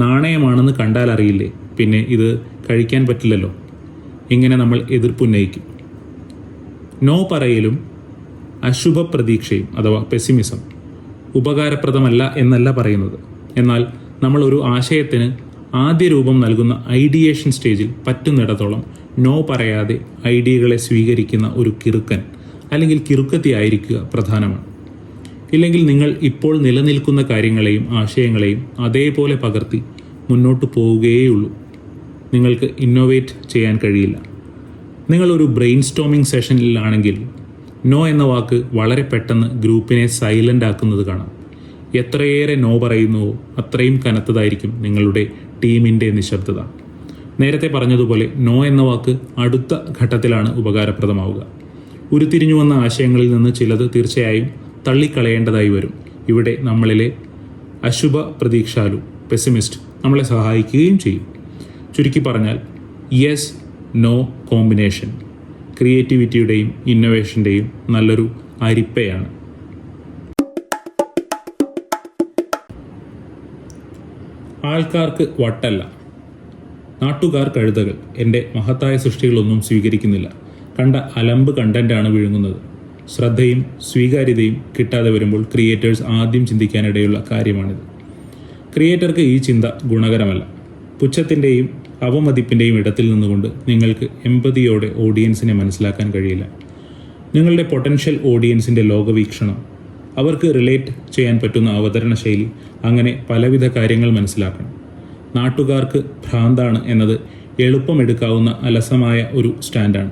[SPEAKER 1] നാണയമാണെന്ന് കണ്ടാൽ അറിയില്ലേ, പിന്നെ ഇത് കഴിക്കാൻ പറ്റില്ലല്ലോ. ഇങ്ങനെ നമ്മൾ എതിർപ്പുന്നയിക്കും. നോ പറയലും അശുഭ പ്രതീക്ഷയും അഥവാ പെസിമിസം ഉപകാരപ്രദമല്ല എന്നല്ല പറയുന്നത്. എന്നാൽ നമ്മൾ ഒരു ആശയത്തിന് ആദ്യ രൂപം നൽകുന്ന ഐഡിയേഷൻ സ്റ്റേജിൽ പറ്റുന്നിടത്തോളം നോ പറയാതെ ഐഡിയകളെ സ്വീകരിക്കുന്ന ഒരു കിറുക്കൻ അല്ലെങ്കിൽ കിറുക്കത്തി ആയിരിക്കുക പ്രധാനമാണ്. ഇല്ലെങ്കിൽ നിങ്ങൾ ഇപ്പോൾ നിലനിൽക്കുന്ന കാര്യങ്ങളെയും ആശയങ്ങളെയും അതേപോലെ പകർത്തി മുന്നോട്ട് പോവുകയുള്ളൂ. നിങ്ങൾക്ക് ഇന്നോവേറ്റ് ചെയ്യാൻ കഴിയില്ല. നിങ്ങളൊരു ബ്രെയിൻ സ്റ്റോമിംഗ് സെഷനിലാണെങ്കിൽ നോ എന്ന വാക്ക് വളരെ പെട്ടെന്ന് ഗ്രൂപ്പിനെ സൈലൻ്റ് ആക്കുന്നത് കാണാം. എത്രയേറെ നോ പറയുന്നുവോ അത്രയും കനത്തതായിരിക്കും നിങ്ങളുടെ ടീമിൻ്റെ നിശബ്ദത. നേരത്തെ പറഞ്ഞതുപോലെ നോ എന്ന വാക്ക് അടുത്ത ഘട്ടത്തിലാണ് ഉപകാരപ്രദമാവുക. ഉരുത്തിരിഞ്ഞു വന്ന ആശയങ്ങളിൽ നിന്ന് ചിലത് തീർച്ചയായും തള്ളിക്കളയേണ്ടതായി വരും. ഇവിടെ നമ്മളിലെ അശുഭ പ്രതീക്ഷാലു പെസിമിസ്റ്റ് നമ്മളെ സഹായിക്കുകയും ചെയ്യും. ചുരുക്കി പറഞ്ഞാൽ യെസ് നോ കോമ്പിനേഷൻ ക്രിയേറ്റിവിറ്റിയുടെയും ഇന്നോവേഷൻ്റെയും നല്ലൊരു അരിപ്പയാണ്. ആൾക്കാർക്ക് വട്ടല്ല, നാട്ടുകാർ കഴുതകൾ. എൻ്റെ മഹത്തായ സൃഷ്ടികളൊന്നും സ്വീകരിക്കുന്നില്ല. കണ്ട അലമ്പ് കണ്ടൻ്റാണ് വിഴുങ്ങുന്നത്. ശ്രദ്ധയും സ്വീകാര്യതയും കിട്ടാതെ വരുമ്പോൾ ക്രിയേറ്റേഴ്സ് ആദ്യം ചിന്തിക്കാനിടയുള്ള കാര്യമാണിത്. ക്രിയേറ്റർക്ക് ഈ ചിന്ത ഗുണകരമല്ല. പുച്ഛത്തിൻ്റെയും അവമതിപ്പിൻ്റെയും ഇടത്തിൽ നിന്നുകൊണ്ട് നിങ്ങൾക്ക് എമ്പതിയോടെ ഓഡിയൻസിനെ മനസ്സിലാക്കാൻ കഴിയില്ല. നിങ്ങളുടെ പൊട്ടൻഷ്യൽ ഓഡിയൻസിൻ്റെ ലോകവീക്ഷണം, അവർക്ക് റിലേറ്റ് ചെയ്യാൻ പറ്റുന്ന അവതരണ ശൈലി, അങ്ങനെ പലവിധ കാര്യങ്ങൾ മനസ്സിലാക്കണം. നാട്ടുകാർക്ക് ഭ്രാന്താണ് എന്നത് എളുപ്പമെടുക്കാവുന്ന അലസമായ ഒരു സ്റ്റാൻഡാണ്.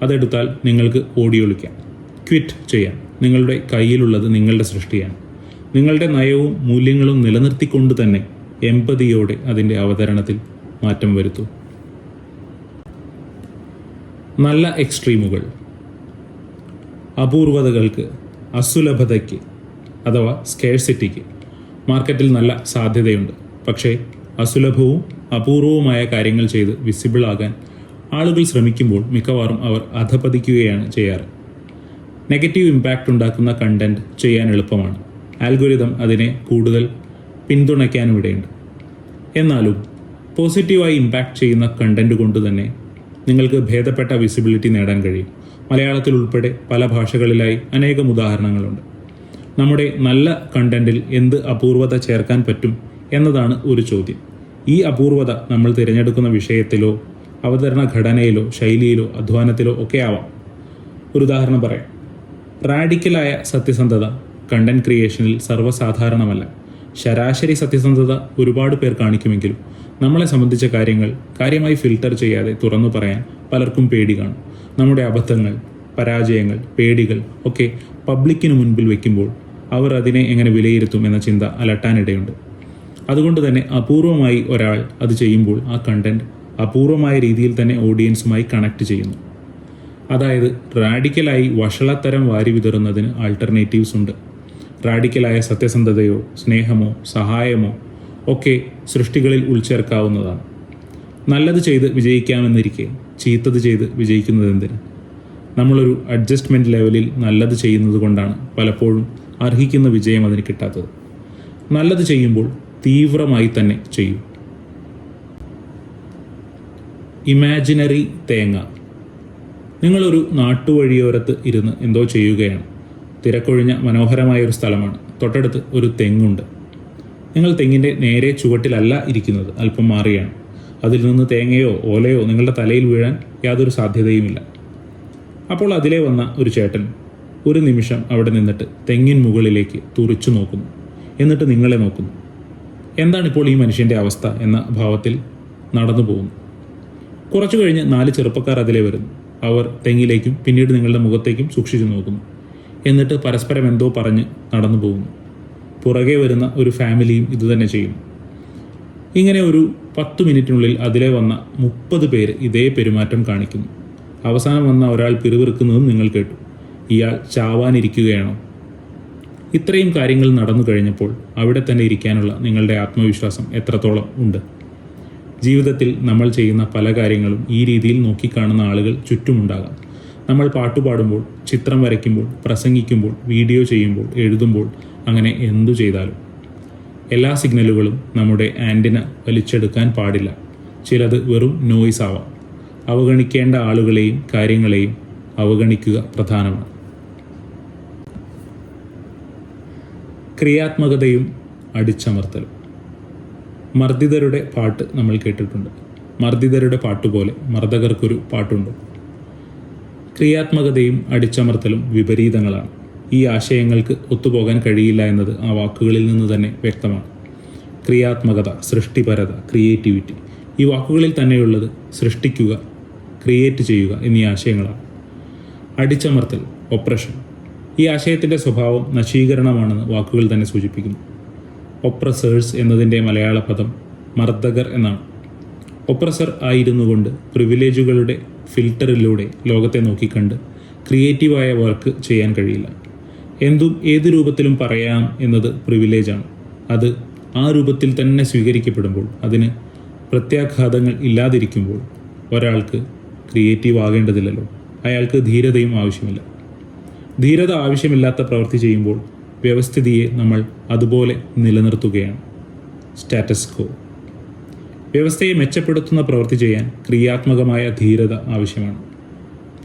[SPEAKER 1] അതെടുത്താൽ നിങ്ങൾക്ക് ഓടിയൊളിക്കാം, ക്വിറ്റ് ചെയ്യാം. നിങ്ങളുടെ കയ്യിലുള്ളത് നിങ്ങളുടെ സൃഷ്ടിയാണ്. നിങ്ങളുടെ നയവും മൂല്യങ്ങളും നിലനിർത്തിക്കൊണ്ട് തന്നെ എമ്പതിയോടെ അതിൻ്റെ അവതരണത്തിൽ മാറ്റം വരുത്തൂ. നല്ല എക്സ്ട്രീമുകൾ. അപൂർവതകൾക്ക്, അസുലഭതയ്ക്ക് അഥവാ സ്കേഴ്സിറ്റിക്ക് മാർക്കറ്റിൽ നല്ല സാധ്യതയുണ്ട്. പക്ഷേ അസുലഭവും അപൂർവവുമായ കാര്യങ്ങൾ ചെയ്ത് വിസിബിൾ ആകാൻ ആളുകൾ ശ്രമിക്കുമ്പോൾ മിക്കവാറും അവർ അധപതിക്കുകയാണ് ചെയ്യാറ്. നെഗറ്റീവ് ഇമ്പാക്റ്റ് ഉണ്ടാക്കുന്ന കണ്ടന്റ് ചെയ്യാൻ എളുപ്പമാണ്. ആൽഗോരിതം അതിനെ കൂടുതൽ പിന്തുണയ്ക്കാനും ഇടയുണ്ട്. എന്നാലും പോസിറ്റീവായി ഇമ്പാക്റ്റ് ചെയ്യുന്ന കണ്ടന്റ് കൊണ്ട് തന്നെ നിങ്ങൾക്ക് ഭേദപ്പെട്ട വിസിബിലിറ്റി നേടാൻ കഴിയും. മലയാളത്തിൽ ഉൾപ്പെടെ പല ഭാഷകളിലായി അനേകം ഉദാഹരണങ്ങളുണ്ട്. നമ്മുടെ നല്ല കണ്ടന്റിൽ എന്ത് അപൂർവത ചേർക്കാൻ പറ്റും എന്നതാണ് ഒരു ചോദ്യം. ഈ അപൂർവത നമ്മൾ തിരഞ്ഞെടുക്കുന്ന വിഷയത്തിലോ അവതരണ ഘടനയിലോ ശൈലിയിലോ അധ്വാനത്തിലോ ഒക്കെ ആവാം. ഒരു ഉദാഹരണം പറയാം. റാഡിക്കലായ സത്യസന്ധത കണ്ടന്റ് ക്രിയേഷനിൽ സർവ്വസാധാരണമല്ല. ശരാശരി സത്യസന്ധത ഒരുപാട് പേർ കാണിക്കുമെങ്കിലും നമ്മളെ സംബന്ധിച്ച കാര്യങ്ങൾ കാര്യമായി ഫിൽട്ടർ ചെയ്യാതെ തുറന്നു പറയാൻ പലർക്കും പേടി കാണും. നമ്മുടെ അബദ്ധങ്ങൾ, പരാജയങ്ങൾ, പേടികൾ ഒക്കെ പബ്ലിക്കിന് മുൻപിൽ വയ്ക്കുമ്പോൾ അവർ അതിനെ എങ്ങനെ വിലയിരുത്തും എന്ന ചിന്ത അലട്ടാനിടയുണ്ട്. അതുകൊണ്ട് തന്നെ അപൂർവമായി ഒരാൾ അത് ചെയ്യുമ്പോൾ ആ കണ്ടന്റ് അപൂർവമായ രീതിയിൽ തന്നെ ഓഡിയൻസുമായി കണക്ട് ചെയ്യുന്നു. അതായത് റാഡിക്കലായി വഷളത്തരം വാരി വിതറുന്നതിന് ആൾട്ടർനേറ്റീവ്സ് ഉണ്ട്. റാഡിക്കലായ സത്യസന്ധതയോ സ്നേഹമോ സഹായമോ ഒക്കെ സൃഷ്ടികളിൽ ഉൾച്ചേർക്കാവുന്നതാണ്. നല്ലത് ചെയ്ത് വിജയിക്കാമെന്നിരിക്കെ ചീത്തത് ചെയ്ത് വിജയിക്കുന്നതെന്തിന്? നമ്മളൊരു അഡ്ജസ്റ്റ്മെൻറ്റ് ലെവലിൽ നല്ലത് ചെയ്യുന്നത് കൊണ്ടാണ് പലപ്പോഴും അർഹിക്കുന്ന വിജയം അതിന് കിട്ടാത്തത്. നല്ലത് ചെയ്യുമ്പോൾ തീവ്രമായി തന്നെ ചെയ്യും. ഇമാജിനറി തേങ്ങ. നിങ്ങളൊരു നാട്ടുവഴിയോരത്ത് ഇരുന്ന് എന്തോ ചെയ്യുകയാണ്. തിരക്കൊഴിഞ്ഞ മനോഹരമായൊരു സ്ഥലമാണ്. തൊട്ടടുത്ത് ഒരു തെങ്ങുണ്ട്. നിങ്ങൾ തെങ്ങിൻ്റെ നേരെ ചുവട്ടിലല്ല ഇരിക്കുന്നത്, അല്പം മാറിയാണ്. അതിൽ നിന്ന് തേങ്ങയോ ഓലയോ നിങ്ങളുടെ തലയിൽ വീഴാൻ യാതൊരു സാധ്യതയുമില്ല. അപ്പോൾ അതിലെ വന്ന ഒരു ചേട്ടൻ ഒരു നിമിഷം അവിടെ നിന്നിട്ട് തെങ്ങിൻ മുകളിലേക്ക് തുറിച്ചു നോക്കുന്നു. എന്നിട്ട് നിങ്ങളെ നോക്കുന്നു. എന്താണിപ്പോൾ ഈ മനുഷ്യൻ്റെ അവസ്ഥ എന്ന ഭാവത്തിൽ നടന്നു പോകുന്നു. കുറച്ചു കഴിഞ്ഞ് 4 ചെറുപ്പക്കാർ അതിലെ വരുന്നു. അവർ തെങ്ങിലേക്കും പിന്നീട് നിങ്ങളുടെ മുഖത്തേക്കും സൂക്ഷിച്ചു നോക്കുന്നു. എന്നിട്ട് പരസ്പരം എന്തോ പറഞ്ഞ് നടന്നു പോകുന്നു. പുറകെ വരുന്ന ഒരു ഫാമിലിയും ഇതുതന്നെ ചെയ്യുന്നു. ഇങ്ങനെ ഒരു 10 മിനിറ്റിനുള്ളിൽ അതിലെ വന്ന 30 പേര് ഇതേ പെരുമാറ്റം കാണിക്കുന്നു. അവസാനം വന്ന ഒരാൾ പിറുപിറുക്കുന്നതും നിങ്ങൾ കേട്ടു. ഇയാൾ ചാവാനിരിക്കുകയാണോ? ഇത്രയും കാര്യങ്ങൾ നടന്നു കഴിഞ്ഞപ്പോൾ അവിടെ തന്നെ ഇരിക്കാനുള്ള നിങ്ങളുടെ ആത്മവിശ്വാസം എത്രത്തോളം ഉണ്ട്? ജീവിതത്തിൽ നമ്മൾ ചെയ്യുന്ന പല കാര്യങ്ങളും ഈ രീതിയിൽ നോക്കിക്കാണുന്ന ആളുകൾ ചുറ്റുമുണ്ടാകാം. നമ്മൾ പാട്ടുപാടുമ്പോൾ, ചിത്രം വരയ്ക്കുമ്പോൾ, പ്രസംഗിക്കുമ്പോൾ, വീഡിയോ ചെയ്യുമ്പോൾ, എഴുതുമ്പോൾ, അങ്ങനെ എന്തു ചെയ്താലും എല്ലാ സിഗ്നലുകളും നമ്മുടെ ആൻറ്റിന വലിച്ചെടുക്കാൻ പാടില്ല. ചിലത് വെറും നോയ്സ് ആവാം. അവഗണിക്കേണ്ട ആളുകളെയും കാര്യങ്ങളെയും അവഗണിക്കുക പ്രധാനമാണ്. ക്രിയാത്മകതയും അടിച്ചമർത്തലും. മർദ്ദിതരുടെ പാട്ട് നമ്മൾ കേട്ടിട്ടുണ്ട്. മർദ്ദിതരുടെ പാട്ടുപോലെ മർദ്ദകർക്കൊരു പാട്ടുണ്ടോ? ക്രിയാത്മകതയും അടിച്ചമർത്തലും വിപരീതങ്ങളാണ്. ഈ ആശയങ്ങൾക്ക് ഒത്തുപോകാൻ കഴിയില്ല എന്നത് ആ വാക്കുകളിൽ നിന്ന് തന്നെ വ്യക്തമാണ്. ക്രിയാത്മകത, സൃഷ്ടിപരത, ക്രിയേറ്റിവിറ്റി, ഈ വാക്കുകളിൽ തന്നെയുള്ളത് സൃഷ്ടിക്കുക, ക്രിയേറ്റ് ചെയ്യുക എന്നീ ആശയങ്ങളാണ്. അടിച്ചമർത്തൽ, ഒപ്രഷൻ, ഈ ആശയത്തിൻ്റെ സ്വഭാവം നശീകരണമാണെന്ന് വാക്കുകൾ തന്നെ സൂചിപ്പിക്കുന്നു. ഒപ്രസേഴ്സ് എന്നതിൻ്റെ മലയാള പദം മർദ്ദകർ എന്നാണ്. ഒപ്രസർ ആയിരുന്നു കൊണ്ട് പ്രിവിലേജുകളുടെ ഫിൽട്ടറിലൂടെ ലോകത്തെ നോക്കിക്കണ്ട് ക്രിയേറ്റീവായ വർക്ക് ചെയ്യാൻ കഴിയില്ല. എന്തും ഏത് രൂപത്തിലും പറയാം എന്നത് പ്രിവിലേജാണ്. അത് ആ രൂപത്തിൽ തന്നെ സ്വീകരിക്കപ്പെടുമ്പോൾ, അതിന് പ്രത്യാഘാതങ്ങൾ ഇല്ലാതിരിക്കുമ്പോൾ ഒരാൾക്ക് ക്രിയേറ്റീവ് ആകേണ്ടതില്ലല്ലോ. അയാൾക്ക് ധീരതയും ആവശ്യമില്ല. ധീരത ആവശ്യമില്ലാത്ത പ്രവൃത്തി ചെയ്യുമ്പോൾ വ്യവസ്ഥിതിയെ നമ്മൾ അതുപോലെ നിലനിർത്തുകയാണ്. സ്റ്റാറ്റസ് കോ. വ്യവസ്ഥയെ മെച്ചപ്പെടുത്തുന്ന പ്രവൃത്തി ചെയ്യാൻ ക്രിയാത്മകമായ ധീരത ആവശ്യമാണ്.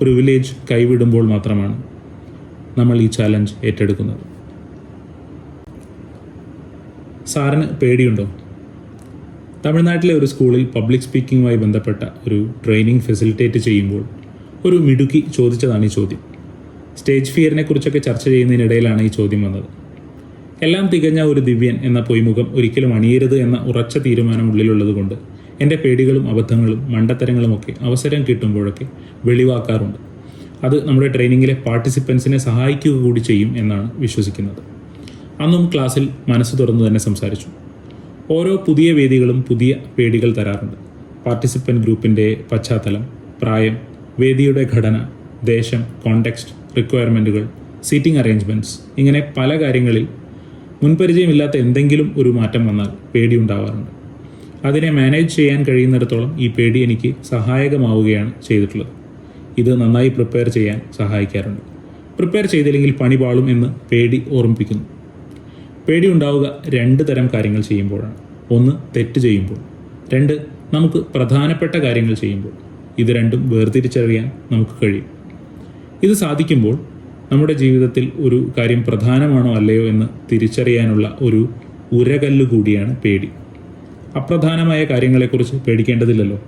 [SPEAKER 1] പ്രിവിലേജ് കൈവിടുമ്പോൾ മാത്രമാണ് നമ്മൾ ഈ ചാലഞ്ച് ഏറ്റെടുക്കുന്നത്. സാറിന് പേടിയുണ്ടോ? തമിഴ്നാട്ടിലെ ഒരു സ്കൂളിൽ പബ്ലിക് സ്പീക്കിങ്ങുമായി ബന്ധപ്പെട്ട ഒരു ട്രെയിനിങ് ഫെസിലിറ്റേറ്റ് ചെയ്യുമ്പോൾ ഒരു മിടുക്കി ചോദിച്ചതാണ് ഈ ചോദ്യം. സ്റ്റേജ് ഫിയറിനെ കുറിച്ചൊക്കെ ചർച്ച ചെയ്യുന്നതിനിടയിലാണ് ഈ ചോദ്യം വന്നത്. എല്ലാം തികഞ്ഞ ഒരു ദിവ്യൻ എന്ന പൊയ്മുഖം ഒരിക്കലും അണിയരുത് എന്ന ഉറച്ച തീരുമാനം ഉള്ളിലുള്ളത് കൊണ്ട് എൻ്റെ പേടികളും അബദ്ധങ്ങളും മണ്ടത്തരങ്ങളുമൊക്കെ അവസരം കിട്ടുമ്പോഴൊക്കെ വെളിവാക്കാറുണ്ട്. അത് നമ്മുടെ ട്രെയിനിങ്ങിലെ പാർട്ടിസിപ്പൻസിനെ സഹായിക്കുക കൂടി ചെയ്യും എന്നാണ് വിശ്വസിക്കുന്നത്. അന്നും ക്ലാസ്സിൽ മനസ്സ് തുറന്നു തന്നെ സംസാരിച്ചു. ഓരോ പുതിയ വേദികളും പുതിയ പേടികൾ തരാറുണ്ട്. പാർട്ടിസിപ്പൻ്റ് ഗ്രൂപ്പിൻ്റെ പശ്ചാത്തലം, പ്രായം, വേദിയുടെ ഘടന, ദേശം, കോണ്ടെക്സ്റ്റ്, റിക്വയർമെൻറ്റുകൾ, സീറ്റിംഗ് അറേഞ്ച്മെൻറ്റ്സ്, ഇങ്ങനെ പല കാര്യങ്ങളിൽ മുൻപരിചയമില്ലാത്ത എന്തെങ്കിലും ഒരു മാറ്റം വന്നാൽ പേടി ഉണ്ടാവാറുണ്ട്. അതിനെ മാനേജ് ചെയ്യാൻ കഴിയുന്നിടത്തോളം ഈ പേടി എനിക്ക് സഹായകമാവുകയാണ് ചെയ്തിട്ടുള്ളത്. ഇത് നന്നായി പ്രിപ്പയർ ചെയ്യാൻ സഹായിക്കാറുണ്ട്. പ്രിപ്പയർ ചെയ്തില്ലെങ്കിൽ പണി പാളും എന്ന് പേടി ഓർമ്മിപ്പിക്കുന്നു. പേടി ഉണ്ടാവുക 2 തരം കാര്യങ്ങൾ ചെയ്യുമ്പോഴാണ്. 1, തെറ്റ് ചെയ്യുമ്പോൾ. 2, നമുക്ക് പ്രധാനപ്പെട്ട കാര്യങ്ങൾ ചെയ്യുമ്പോൾ. ഇത് രണ്ടും വേർതിരിച്ചറിയാൻ നമുക്ക് കഴിയും. ഇത് സാധിക്കുമ്പോൾ നമ്മുടെ ജീവിതത്തിൽ ഒരു കാര്യം പ്രധാനമാണോ അല്ലയോ എന്ന് തിരിച്ചറിയാനുള്ള ഒരു ഉരകല്ല് കൂടിയാണ് പേടി. അപ്രധാനമായ കാര്യങ്ങളെക്കുറിച്ച് പേടിക്കേണ്ടതില്ലല്ലോ.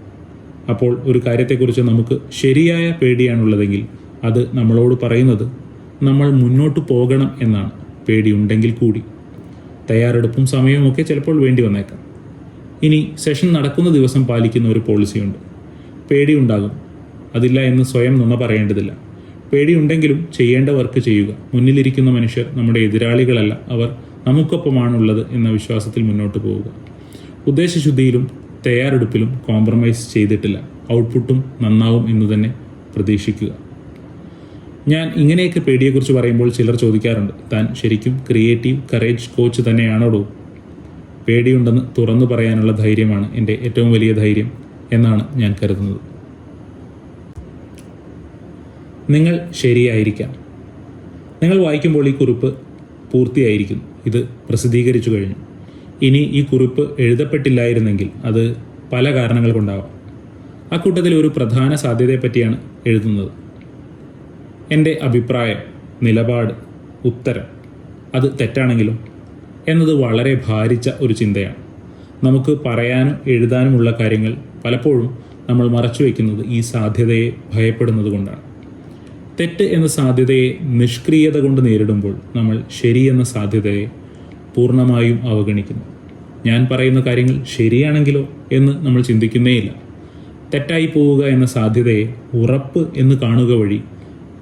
[SPEAKER 1] അപ്പോൾ ഒരു കാര്യത്തെക്കുറിച്ച് നമുക്ക് ശരിയായ പേടിയാണുള്ളതെങ്കിൽ അത് നമ്മളോട് പറയുന്നത് നമ്മൾ മുന്നോട്ട് പോകണം എന്നാണ്, പേടിയുണ്ടെങ്കിൽ കൂടി. തയ്യാറെടുപ്പും സമയവുമൊക്കെ ചിലപ്പോൾ വേണ്ടി വന്നേക്കാം. ഇനി സെഷൻ നടക്കുന്ന ദിവസം പാലിക്കുന്ന ഒരു പോളിസിയുണ്ട്. പേടിയുണ്ടാകും, അതില്ല എന്ന് സ്വയം നുണ പറയേണ്ടതില്ല. പേടിയുണ്ടെങ്കിലും ചെയ്യേണ്ട വർക്ക് ചെയ്യുക. മുന്നിലിരിക്കുന്ന മനുഷ്യർ നമ്മുടെ എതിരാളികളല്ല, അവർ നമുക്കൊപ്പമാണുള്ളത് എന്ന വിശ്വാസത്തിൽ മുന്നോട്ട് പോവുക. ഉദ്ദേശശുദ്ധിയിലും തയ്യാറെടുപ്പിലും കോംപ്രമൈസ് ചെയ്തിട്ടില്ല. ഔട്ട്പുട്ടും നന്നാവും എന്ന് തന്നെ പ്രതീക്ഷിക്കുക. ഞാൻ ഇങ്ങനെയൊക്കെ പേടിയെക്കുറിച്ച് പറയുമ്പോൾ ചിലർ ചോദിക്കാറുണ്ട്, താൻ ശരിക്കും ക്രിയേറ്റീവ് കറേജ് കോച്ച് തന്നെയാണോടോ? പേടിയുണ്ടെന്ന് തുറന്നു പറയാനുള്ള ധൈര്യമാണ് എൻ്റെ ഏറ്റവും വലിയ ധൈര്യം എന്നാണ് ഞാൻ കരുതുന്നത്. നിങ്ങൾ ശരിയായിരിക്കാം. നിങ്ങൾ വായിക്കുമ്പോൾ ഈ കുറിപ്പ് പൂർത്തിയായിരിക്കുന്നു. ഇത് പ്രസിദ്ധീകരിച്ചു കഴിഞ്ഞു. ഇനി ഈ കുറിപ്പ് എഴുതപ്പെട്ടില്ലായിരുന്നെങ്കിൽ അത് പല കാരണങ്ങൾ കൊണ്ടാവാം. അക്കൂട്ടത്തിൽ ഒരു പ്രധാന സാധ്യതയെപ്പറ്റിയാണ് എഴുതുന്നത്. എൻ്റെ അഭിപ്രായം, നിലപാട്, ഉത്തരം അത് തെറ്റാണെങ്കിലോ എന്നത് വളരെ ഭാരിച്ച ഒരു ചിന്തയാണ്. നമുക്ക് പറയാനും എഴുതാനുമുള്ള കാര്യങ്ങൾ പലപ്പോഴും നമ്മൾ മറച്ചുവെക്കുന്നത് ഈ സാധ്യതയെ ഭയപ്പെടുന്നത് കൊണ്ടാണ്. തെറ്റ് എന്ന സാധ്യതയെ നിഷ്ക്രിയത കൊണ്ട് നേരിടുമ്പോൾ നമ്മൾ ശരിയെന്ന സാധ്യതയെ പൂർണ്ണമായും അവഗണിക്കുന്നു. ഞാൻ പറയുന്ന കാര്യങ്ങൾ ശരിയാണെങ്കിലോ എന്ന് നമ്മൾ ചിന്തിക്കുന്നേയില്ല. തെറ്റായി പോവുക എന്ന സാധ്യതയെ ഉറപ്പ് എന്ന് കാണുക വഴി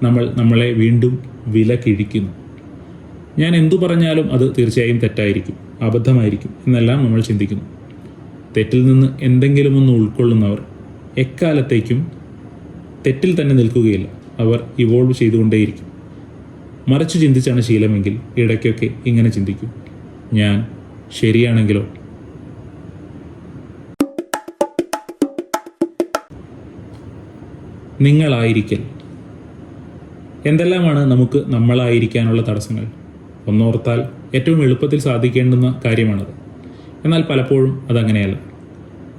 [SPEAKER 1] നമ്മൾ നമ്മളെ വീണ്ടും വില കിഴിക്കുന്നു. ഞാൻ എന്തു പറഞ്ഞാലും അത് തീർച്ചയായും തെറ്റായിരിക്കും, അബദ്ധമായിരിക്കും എന്നെല്ലാം നമ്മൾ ചിന്തിക്കുന്നു. തെറ്റിൽ നിന്ന് എന്തെങ്കിലും ഒന്ന് ഉൾക്കൊള്ളുന്നവർ എക്കാലത്തേക്കും തെറ്റിൽ തന്നെ നിൽക്കുകയില്ല. അവർ ഇവോൾവ് ചെയ്തുകൊണ്ടേയിരിക്കും. മറിച്ച് ചിന്തിച്ചാണ് ശീലമെങ്കിൽ ഇടയ്ക്കൊക്കെ ഇങ്ങനെ ചിന്തിക്കും, ഞാൻ ശരിയാണെങ്കിലോ? നിങ്ങളായിരിക്കൽ. എന്തെല്ലാമാണ് നമുക്ക് നമ്മളായിരിക്കാനുള്ള തടസ്സങ്ങൾ? ഒന്നോർത്താൽ ഏറ്റവും എളുപ്പത്തിൽ സാധിക്കേണ്ടുന്ന കാര്യമാണത്. എന്നാൽ പലപ്പോഴും അതങ്ങനെയല്ല.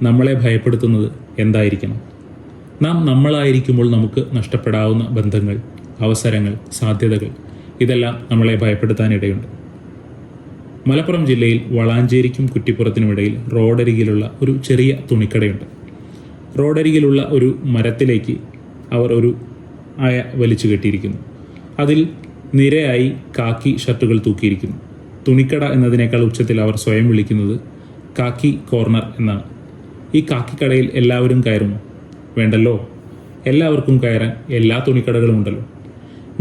[SPEAKER 1] നമ്മളെ ഭയപ്പെടുത്തുന്നത് എന്തായിരിക്കണം? നാം നമ്മളായിരിക്കുമ്പോൾ നമുക്ക് നഷ്ടപ്പെടാവുന്ന ബന്ധങ്ങൾ, അവസരങ്ങൾ, സാധ്യതകൾ ഇതെല്ലാം നമ്മളെ ഭയപ്പെടുത്താനിടയുണ്ട്. മലപ്പുറം ജില്ലയിൽ വളാഞ്ചേരിക്കും കുറ്റിപ്പുറത്തിനുമിടയിൽ റോഡരികിലുള്ള ഒരു ചെറിയ തുണിക്കടയുണ്ട്. റോഡരികിലുള്ള ഒരു മരത്തിലേക്ക് അവർ ഒരു അയ വലിച്ചു കെട്ടിയിരിക്കുന്നു. അതിൽ നിരയായി കാക്കി ഷർട്ടുകൾ തൂക്കിയിരിക്കുന്നു. തുണിക്കട എന്നതിനേക്കാൾ ഉച്ചത്തിൽ അവർ സ്വയം വിളിക്കുന്നത് കാക്കി കോർണർ എന്നാണ്. ഈ കാക്കി കടയിൽ എല്ലാവരും കയറുമോ? വേണ്ടല്ലോ. എല്ലാവർക്കും കയറാൻ എല്ലാ തുണിക്കടകളും ഉണ്ടല്ലോ.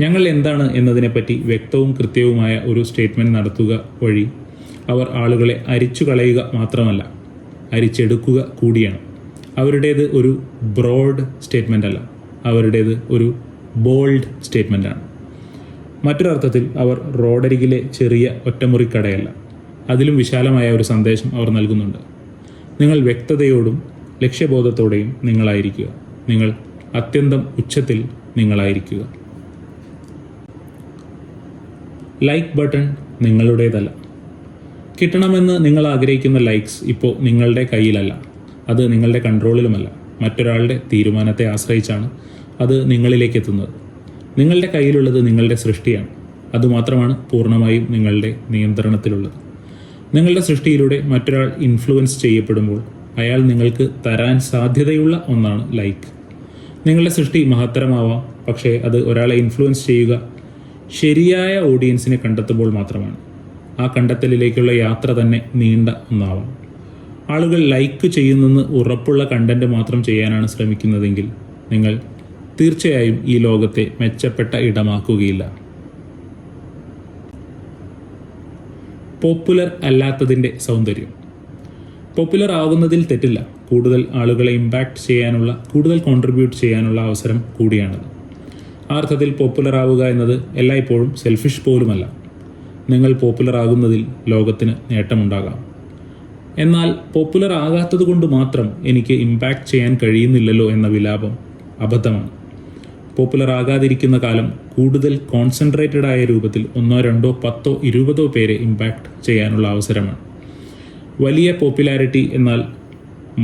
[SPEAKER 1] ഞങ്ങൾ എന്താണ് എന്നതിനെപ്പറ്റി വ്യക്തവും കൃത്യവുമായ ഒരു സ്റ്റേറ്റ്മെൻറ്റ് നടത്തുക വഴി അവർ ആളുകളെ അരിച്ചു കളയുക മാത്രമല്ല, അരിച്ചെടുക്കുക കൂടിയാണ്. അവരുടേത് ഒരു ബ്രോഡ് സ്റ്റേറ്റ്മെൻ്റ് അല്ല, അവരുടേത് ഒരു ബോൾഡ് സ്റ്റേറ്റ്മെൻ്റാണ്. മറ്റൊരർത്ഥത്തിൽ അവർ റോഡരികിലെ ചെറിയ ഒറ്റമുറിക്കടയല്ല, അതിലും വിശാലമായ ഒരു സന്ദേശം അവർ നൽകുന്നുണ്ട്. നിങ്ങൾ വ്യക്തതയോടും ലക്ഷ്യബോധത്തോടെയും നിങ്ങളായിരിക്കുക. നിങ്ങൾ അത്യന്തം ഉച്ചത്തിൽ നിങ്ങളായിരിക്കുക. Like button നിങ്ങളുടേതല്ല. കിട്ടണമെന്ന് നിങ്ങൾ ആഗ്രഹിക്കുന്ന ലൈക്സ് ഇപ്പോൾ നിങ്ങളുടെ കയ്യിലല്ല, അത് നിങ്ങളുടെ കൺട്രോളിലുമല്ല. മറ്റൊരാളുടെ തീരുമാനത്തെ ആശ്രയിച്ചാണ് അത് നിങ്ങളിലേക്ക് എത്തുന്നത്. നിങ്ങളുടെ കയ്യിലുള്ളത് നിങ്ങളുടെ സൃഷ്ടിയാണ്. അതുമാത്രമാണ് പൂർണ്ണമായും നിങ്ങളുടെ നിയന്ത്രണത്തിലുള്ളത്. നിങ്ങളുടെ സൃഷ്ടിയിലൂടെ മറ്റൊരാൾ ഇൻഫ്ലുവൻസ് ചെയ്യപ്പെടുമ്പോൾ അയാൾ നിങ്ങൾക്ക് തരാൻ സാധ്യതയുള്ള ഒന്നാണ് ലൈക്ക്. നിങ്ങളുടെ സൃഷ്ടി മഹത്തരമാവാം, പക്ഷേ അത് ഒരാളെ ഇൻഫ്ലുവൻസ് ചെയ്യുക ശരിയായ ഓഡിയൻസിനെ കണ്ടെത്തുമ്പോൾ മാത്രമാണ്. ആ കണ്ടെത്തലിലേക്കുള്ള യാത്ര തന്നെ നീണ്ട ഒന്നാവാം. ആളുകൾ ലൈക്ക് ചെയ്യുന്നെന്ന് ഉറപ്പുള്ള കണ്ടന്റ് മാത്രം ചെയ്യാനാണ് ശ്രമിക്കുന്നതെങ്കിൽ നിങ്ങൾ തീർച്ചയായും ഈ ലോകത്തെ മെച്ചപ്പെട്ട ഇടമാക്കുകയില്ല. പോപ്പുലർ അല്ലാത്തതിൻ്റെ സൗന്ദര്യം. പോപ്പുലർ ആകുന്നതിൽ തെറ്റില്ല. കൂടുതൽ ആളുകളെ ഇമ്പാക്റ്റ് ചെയ്യാനുള്ള, കൂടുതൽ കോൺട്രിബ്യൂട്ട് ചെയ്യാനുള്ള അവസരം കൂടിയാണത്. ആ അർത്ഥത്തിൽ പോപ്പുലർ ആവുക എന്നത് എല്ലായ്പ്പോഴും സെൽഫിഷ് പോലുമല്ല. നിങ്ങൾ പോപ്പുലർ ആകുന്നതിൽ ലോകത്തിന് നേട്ടമുണ്ടാകാം. എന്നാൽ പോപ്പുലർ ആകാത്തത് കൊണ്ട് മാത്രം എനിക്ക് ഇമ്പാക്റ്റ് ചെയ്യാൻ കഴിയുന്നില്ലല്ലോ എന്ന വിലാപം അബദ്ധമാണ്. പോപ്പുലർ ആകാതിരിക്കുന്ന കാലം കൂടുതൽ കോൺസെൻട്രേറ്റഡ് ആയ രൂപത്തിൽ 1, 2, 10, 20 പേരെ ഇമ്പാക്റ്റ് ചെയ്യാനുള്ള അവസരമാണ്. വലിയ പോപ്പുലാരിറ്റി എന്നാൽ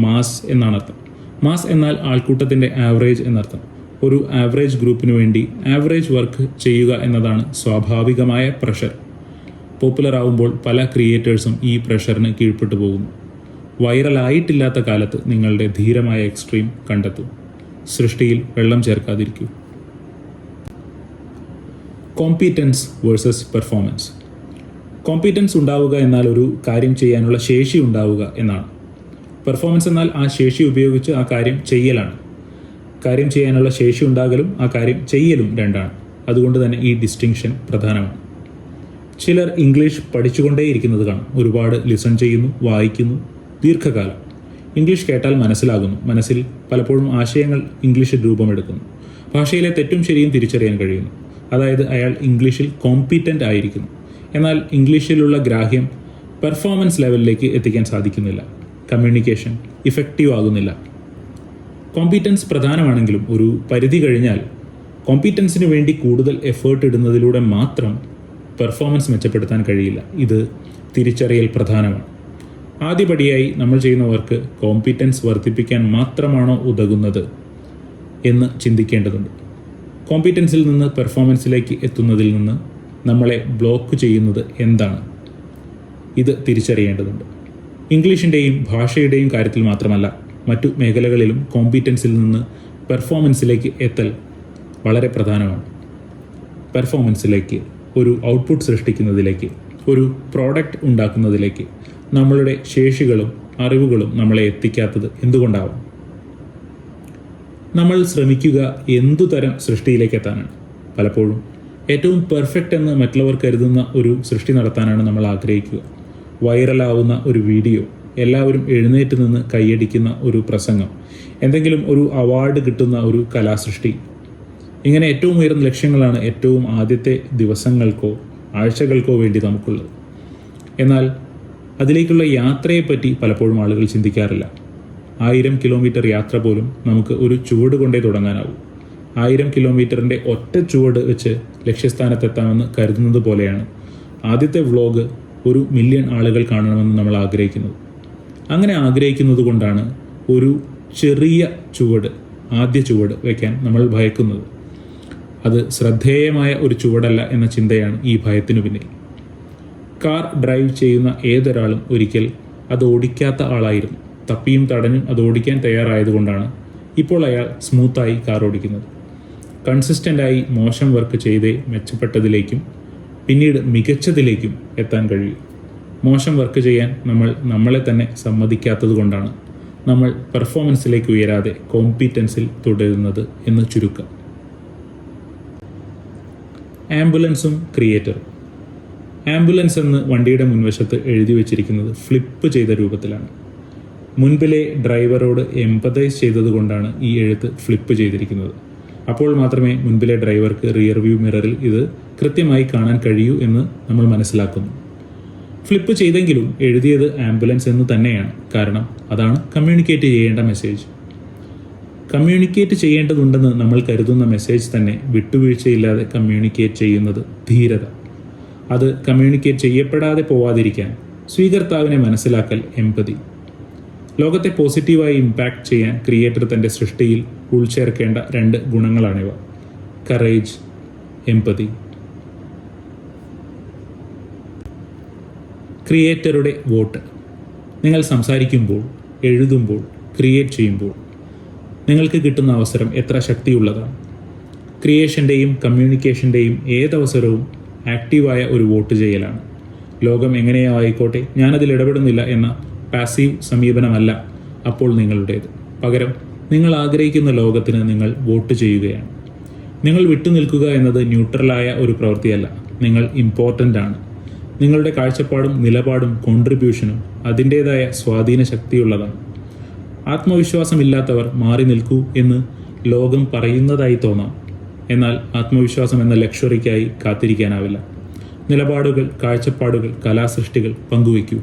[SPEAKER 1] മാസ് എന്നാണ് അർത്ഥം. മാസ് എന്നാൽ ആൾക്കൂട്ടത്തിൻ്റെ ആവറേജ് എന്നർത്ഥം. ഒരു ആവറേജ് ഗ്രൂപ്പിനു വേണ്ടി ആവറേജ് വർക്ക് ചെയ്യുക എന്നതാണ് സ്വാഭാവികമായ പ്രഷർ. പോപ്പുലർ ആവുമ്പോൾ പല ക്രിയേറ്റേഴ്സും ഈ പ്രഷറിന് കീഴ്പ്പെട്ടു പോകുന്നു. വൈറലായിട്ടില്ലാത്ത കാലത്ത് നിങ്ങളുടെ ധീരമായ എക്സ്ട്രീം കണ്ടെത്തൂ. സൃഷ്ടിയിൽ വെള്ളം ചേർക്കാതിരിക്കൂ. Competence versus performance. കോമ്പീറ്റൻസ് ഉണ്ടാവുക എന്നാൽ ഒരു കാര്യം ചെയ്യാനുള്ള ശേഷി ഉണ്ടാവുക എന്നാണ്. പെർഫോമൻസ് എന്നാൽ ആ ശേഷി ഉപയോഗിച്ച് ആ കാര്യം ചെയ്യലാണ്. കാര്യം ചെയ്യാനുള്ള ശേഷി ഉണ്ടാകലും ആ കാര്യം ചെയ്യലും രണ്ടാണ്. അതുകൊണ്ട് തന്നെ ഈ ഡിസ്റ്റിങ്ഷൻ പ്രധാനമാണ്. ചിലർ ഇംഗ്ലീഷ് പഠിച്ചുകൊണ്ടേയിരിക്കുന്നത് കാണാം. ഒരുപാട് ലിസൺ ചെയ്യുന്നു, വായിക്കുന്നു, ദീർഘകാലം. ഇംഗ്ലീഷ് കേട്ടാൽ മനസ്സിലാകുന്നു, മനസ്സിൽ പലപ്പോഴും ആശയങ്ങൾ ഇംഗ്ലീഷിൽ രൂപമെടുക്കുന്നു, ഭാഷയിലെ തെറ്റും ശരിയും തിരിച്ചറിയാൻ കഴിയുന്നു. അതായത് അയാൾ ഇംഗ്ലീഷിൽ കോമ്പീറ്റൻ്റ് ആയിരിക്കുന്നു. എന്നാൽ ഇംഗ്ലീഷിലുള്ള ഗ്രാഹ്യം പെർഫോമൻസ് ലെവലിലേക്ക് എത്തിക്കാൻ സാധിക്കുന്നില്ല. കമ്മ്യൂണിക്കേഷൻ ഇഫക്റ്റീവ് ആകുന്നില്ല. കോമ്പീറ്റൻസ് പ്രധാനമാണെങ്കിലും ഒരു പരിധി കഴിഞ്ഞാൽ കോമ്പീറ്റൻസിന് വേണ്ടി കൂടുതൽ എഫേർട്ട് ഇടുന്നതിലൂടെ മാത്രം പെർഫോമൻസ് മെച്ചപ്പെടുത്താൻ കഴിയില്ല. ഇത് തിരിച്ചറിയൽ പ്രധാനമാണ്. ആദ്യപടിയായി നമ്മൾ ചെയ്യുന്ന വർക്ക് കോമ്പീറ്റൻസ് വർദ്ധിപ്പിക്കാൻ മാത്രമാണോ ഉതകുന്നത് എന്ന് ചിന്തിക്കേണ്ടതുണ്ട്. കോമ്പീറ്റൻസിൽ നിന്ന് പെർഫോമൻസിലേക്ക് എത്തുന്നതിൽ നിന്ന് നമ്മളെ ബ്ലോക്ക് ചെയ്യുന്നത് എന്താണ്? ഇത് തിരിച്ചറിയേണ്ടതുണ്ട്. ഇംഗ്ലീഷിൻ്റെയും ഭാഷയുടെയും കാര്യത്തിൽ മാത്രമല്ല, മറ്റു മേഖലകളിലും കോമ്പീറ്റൻസിൽ നിന്ന് പെർഫോമൻസിലേക്ക് എത്തൽ വളരെ പ്രധാനമാണ്. പെർഫോമൻസിലേക്ക്, ഒരു ഔട്ട്പുട്ട് സൃഷ്ടിക്കുന്നതിലേക്ക്, ഒരു പ്രോഡക്റ്റ് ഉണ്ടാക്കുന്നതിലേക്ക് നമ്മളുടെ ശേഷികളും അറിവുകളും നമ്മളെ എത്തിക്കാത്തത് എന്തുകൊണ്ടാവും? നമ്മൾ ശ്രമിക്കുക എന്തുതരം സൃഷ്ടിയിലേക്ക് എത്താനാണ്? പലപ്പോഴും ഏറ്റവും പെർഫെക്റ്റ് എന്ന് മറ്റുള്ളവർ കരുതുന്ന ഒരു സൃഷ്ടി നടത്താനാണ് നമ്മൾ ആഗ്രഹിക്കുക. വൈറലാവുന്ന ഒരു വീഡിയോ, എല്ലാവരും എഴുന്നേറ്റ് നിന്ന് കൈയടിക്കുന്ന ഒരു പ്രസംഗം, എന്തെങ്കിലും ഒരു അവാർഡ് കിട്ടുന്ന ഒരു കലാസൃഷ്ടി. ഇങ്ങനെ ഏറ്റവും ഉയർന്ന ലക്ഷ്യങ്ങളാണ് ഏറ്റവും ആദ്യത്തെ ദിവസങ്ങൾക്കോ ആഴ്ചകൾക്കോ വേണ്ടി നമുക്കുള്ളത്. എന്നാൽ അതിലേക്കുള്ള യാത്രയെപ്പറ്റി പലപ്പോഴും ആളുകൾ ചിന്തിക്കാറില്ല. 1000 കിലോമീറ്റർ യാത്ര പോലും നമുക്ക് ഒരു ചുവട് കൊണ്ടേ തുടങ്ങാനാവും. 1000 കിലോമീറ്ററിൻ്റെ ഒറ്റ ചുവട് വെച്ച് ലക്ഷ്യസ്ഥാനത്തെത്താമെന്ന് കരുതുന്നത് പോലെയാണ് ആദ്യത്തെ വ്ലോഗ് 1 മില്യൺ ആളുകൾ കാണണമെന്ന് നമ്മൾ ആഗ്രഹിക്കുന്നത്. അങ്ങനെ ആഗ്രഹിക്കുന്നത് കൊണ്ടാണ് ഒരു ചെറിയ ചുവട്, ആദ്യ ചുവട് വയ്ക്കാൻ നമ്മൾ ഭയക്കുന്നത്. അത് ശ്രദ്ധേയമായ ഒരു ചുവടല്ല എന്ന ചിന്തയാണ് ഈ ഭയത്തിനു പിന്നിൽ. കാർ ഡ്രൈവ് ചെയ്യുന്ന ഏതൊരാളും ഒരിക്കൽ അത് ഓടിക്കാത്ത ആളായിരുന്നു. തപ്പിയും തടഞ്ഞും അത് ഓടിക്കാൻ തയ്യാറായതുകൊണ്ടാണ് ഇപ്പോൾ അയാൾ സ്മൂത്തായി കാർ ഓടിക്കുന്നത്. കൺസിസ്റ്റൻ്റായി മോശം വർക്ക് ചെയ്തേ മെച്ചപ്പെട്ടതിലേക്കും പിന്നീട് മികച്ചതിലേക്കും എത്താൻ കഴിയും. മോശം വർക്ക് ചെയ്യാൻ നമ്മൾ നമ്മളെ തന്നെ സമ്മതിക്കാത്തത് കൊണ്ടാണ് നമ്മൾ പെർഫോമൻസിലേക്ക് ഉയരാതെ കോമ്പീറ്റൻസിൽ തുടരുന്നത് എന്ന് ചുരുക്കം. ആംബുലൻസും ക്രിയേറ്ററും. ആംബുലൻസ് എന്ന് വണ്ടിയുടെ മുൻവശത്ത് എഴുതി വച്ചിരിക്കുന്നത് ഫ്ലിപ്പ് ചെയ്ത രൂപത്തിലാണ്. മുൻപിലെ ഡ്രൈവറോട് എംപതൈസ് ചെയ്തതുകൊണ്ടാണ് ഈ എഴുത്ത് ഫ്ലിപ്പ് ചെയ്തിരിക്കുന്നത്. അപ്പോൾ മാത്രമേ മുൻപിലെ ഡ്രൈവർക്ക് റിയർ വ്യൂ മിററിൽ ഇത് കൃത്യമായി കാണാൻ കഴിയൂ എന്ന് നമ്മൾ മനസ്സിലാക്കുന്നു. ഫ്ലിപ്പ് ചെയ്തെങ്കിലും എഴുതിയത് ആംബുലൻസ് എന്ന് തന്നെയാണ്. കാരണം അതാണ് കമ്മ്യൂണിക്കേറ്റ് ചെയ്യേണ്ട മെസ്സേജ്. കമ്മ്യൂണിക്കേറ്റ് ചെയ്യേണ്ടതുണ്ടെന്ന് നമ്മൾ കരുതുന്ന മെസ്സേജ് തന്നെ വിട്ടുവീഴ്ചയില്ലാതെ കമ്മ്യൂണിക്കേറ്റ് ചെയ്യുന്നത് ധീരത. അത് കമ്മ്യൂണിക്കേറ്റ് ചെയ്യപ്പെടാതെ പോവാതിരിക്കാൻ സ്വീകർത്താവിനെ മനസ്സിലാക്കൽ എംപതി. ലോകത്തെ പോസിറ്റീവായി ഇമ്പാക്റ്റ് ചെയ്യാൻ ക്രിയേറ്റർ തൻ്റെ സൃഷ്ടിയിൽ ഉൾച്ചേർക്കേണ്ട 2 ഗുണങ്ങളാണിവ: കറേജ്, എംപതി. ക്രിയേറ്ററുടെ വോട്ട്. നിങ്ങൾ സംസാരിക്കുമ്പോൾ, എഴുതുമ്പോൾ, ക്രിയേറ്റ് ചെയ്യുമ്പോൾ നിങ്ങൾക്ക് കിട്ടുന്ന അവസരം എത്ര ശക്തിയുള്ളതാണ്. ക്രിയേഷൻ്റെയും കമ്മ്യൂണിക്കേഷൻ്റെയും ഏതവസരവും ആക്റ്റീവായ ഒരു വോട്ട് ചെയ്യലാണ്. ലോകം എങ്ങനെയോ ആയിക്കോട്ടെ, ഞാനതിൽ ഇടപെടുന്നില്ല എന്ന പാസീവ് സമീപനമല്ല അപ്പോൾ നിങ്ങളുടേത്. പകരം നിങ്ങൾ ആഗ്രഹിക്കുന്ന ലോകത്തിന് നിങ്ങൾ വോട്ട് ചെയ്യുകയാണ്. നിങ്ങൾ വിട്ടുനിൽക്കുക എന്നത് ന്യൂട്രലായ ഒരു പ്രവൃത്തിയല്ല. നിങ്ങൾ ഇമ്പോർട്ടൻ്റ് ആണ്. നിങ്ങളുടെ കാഴ്ചപ്പാടും നിലപാടും കോൺട്രിബ്യൂഷനും അതിൻ്റേതായ സ്വാധീന ശക്തിയുള്ളതാണ്. ആത്മവിശ്വാസമില്ലാത്തവർ മാറി നിൽക്കൂ എന്ന് ലോകം പറയുന്നതായി തോന്നാം. എന്നാൽ ആത്മവിശ്വാസം എന്ന ലക്ഷറിക്കായി കാത്തിരിക്കാനാവില്ല. നിലപാടുകൾ, കാഴ്ചപ്പാടുകൾ, കലാസൃഷ്ടികൾ പങ്കുവയ്ക്കൂ.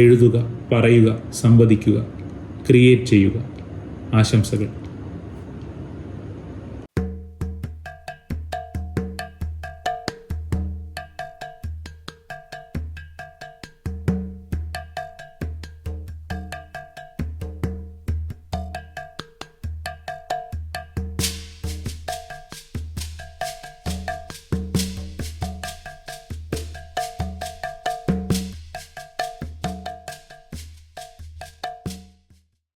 [SPEAKER 1] എഴുതുക, പറയുക, സംവദിക്കുക, ക്രിയേറ്റ് ചെയ്യുക. ആശംസകൾ.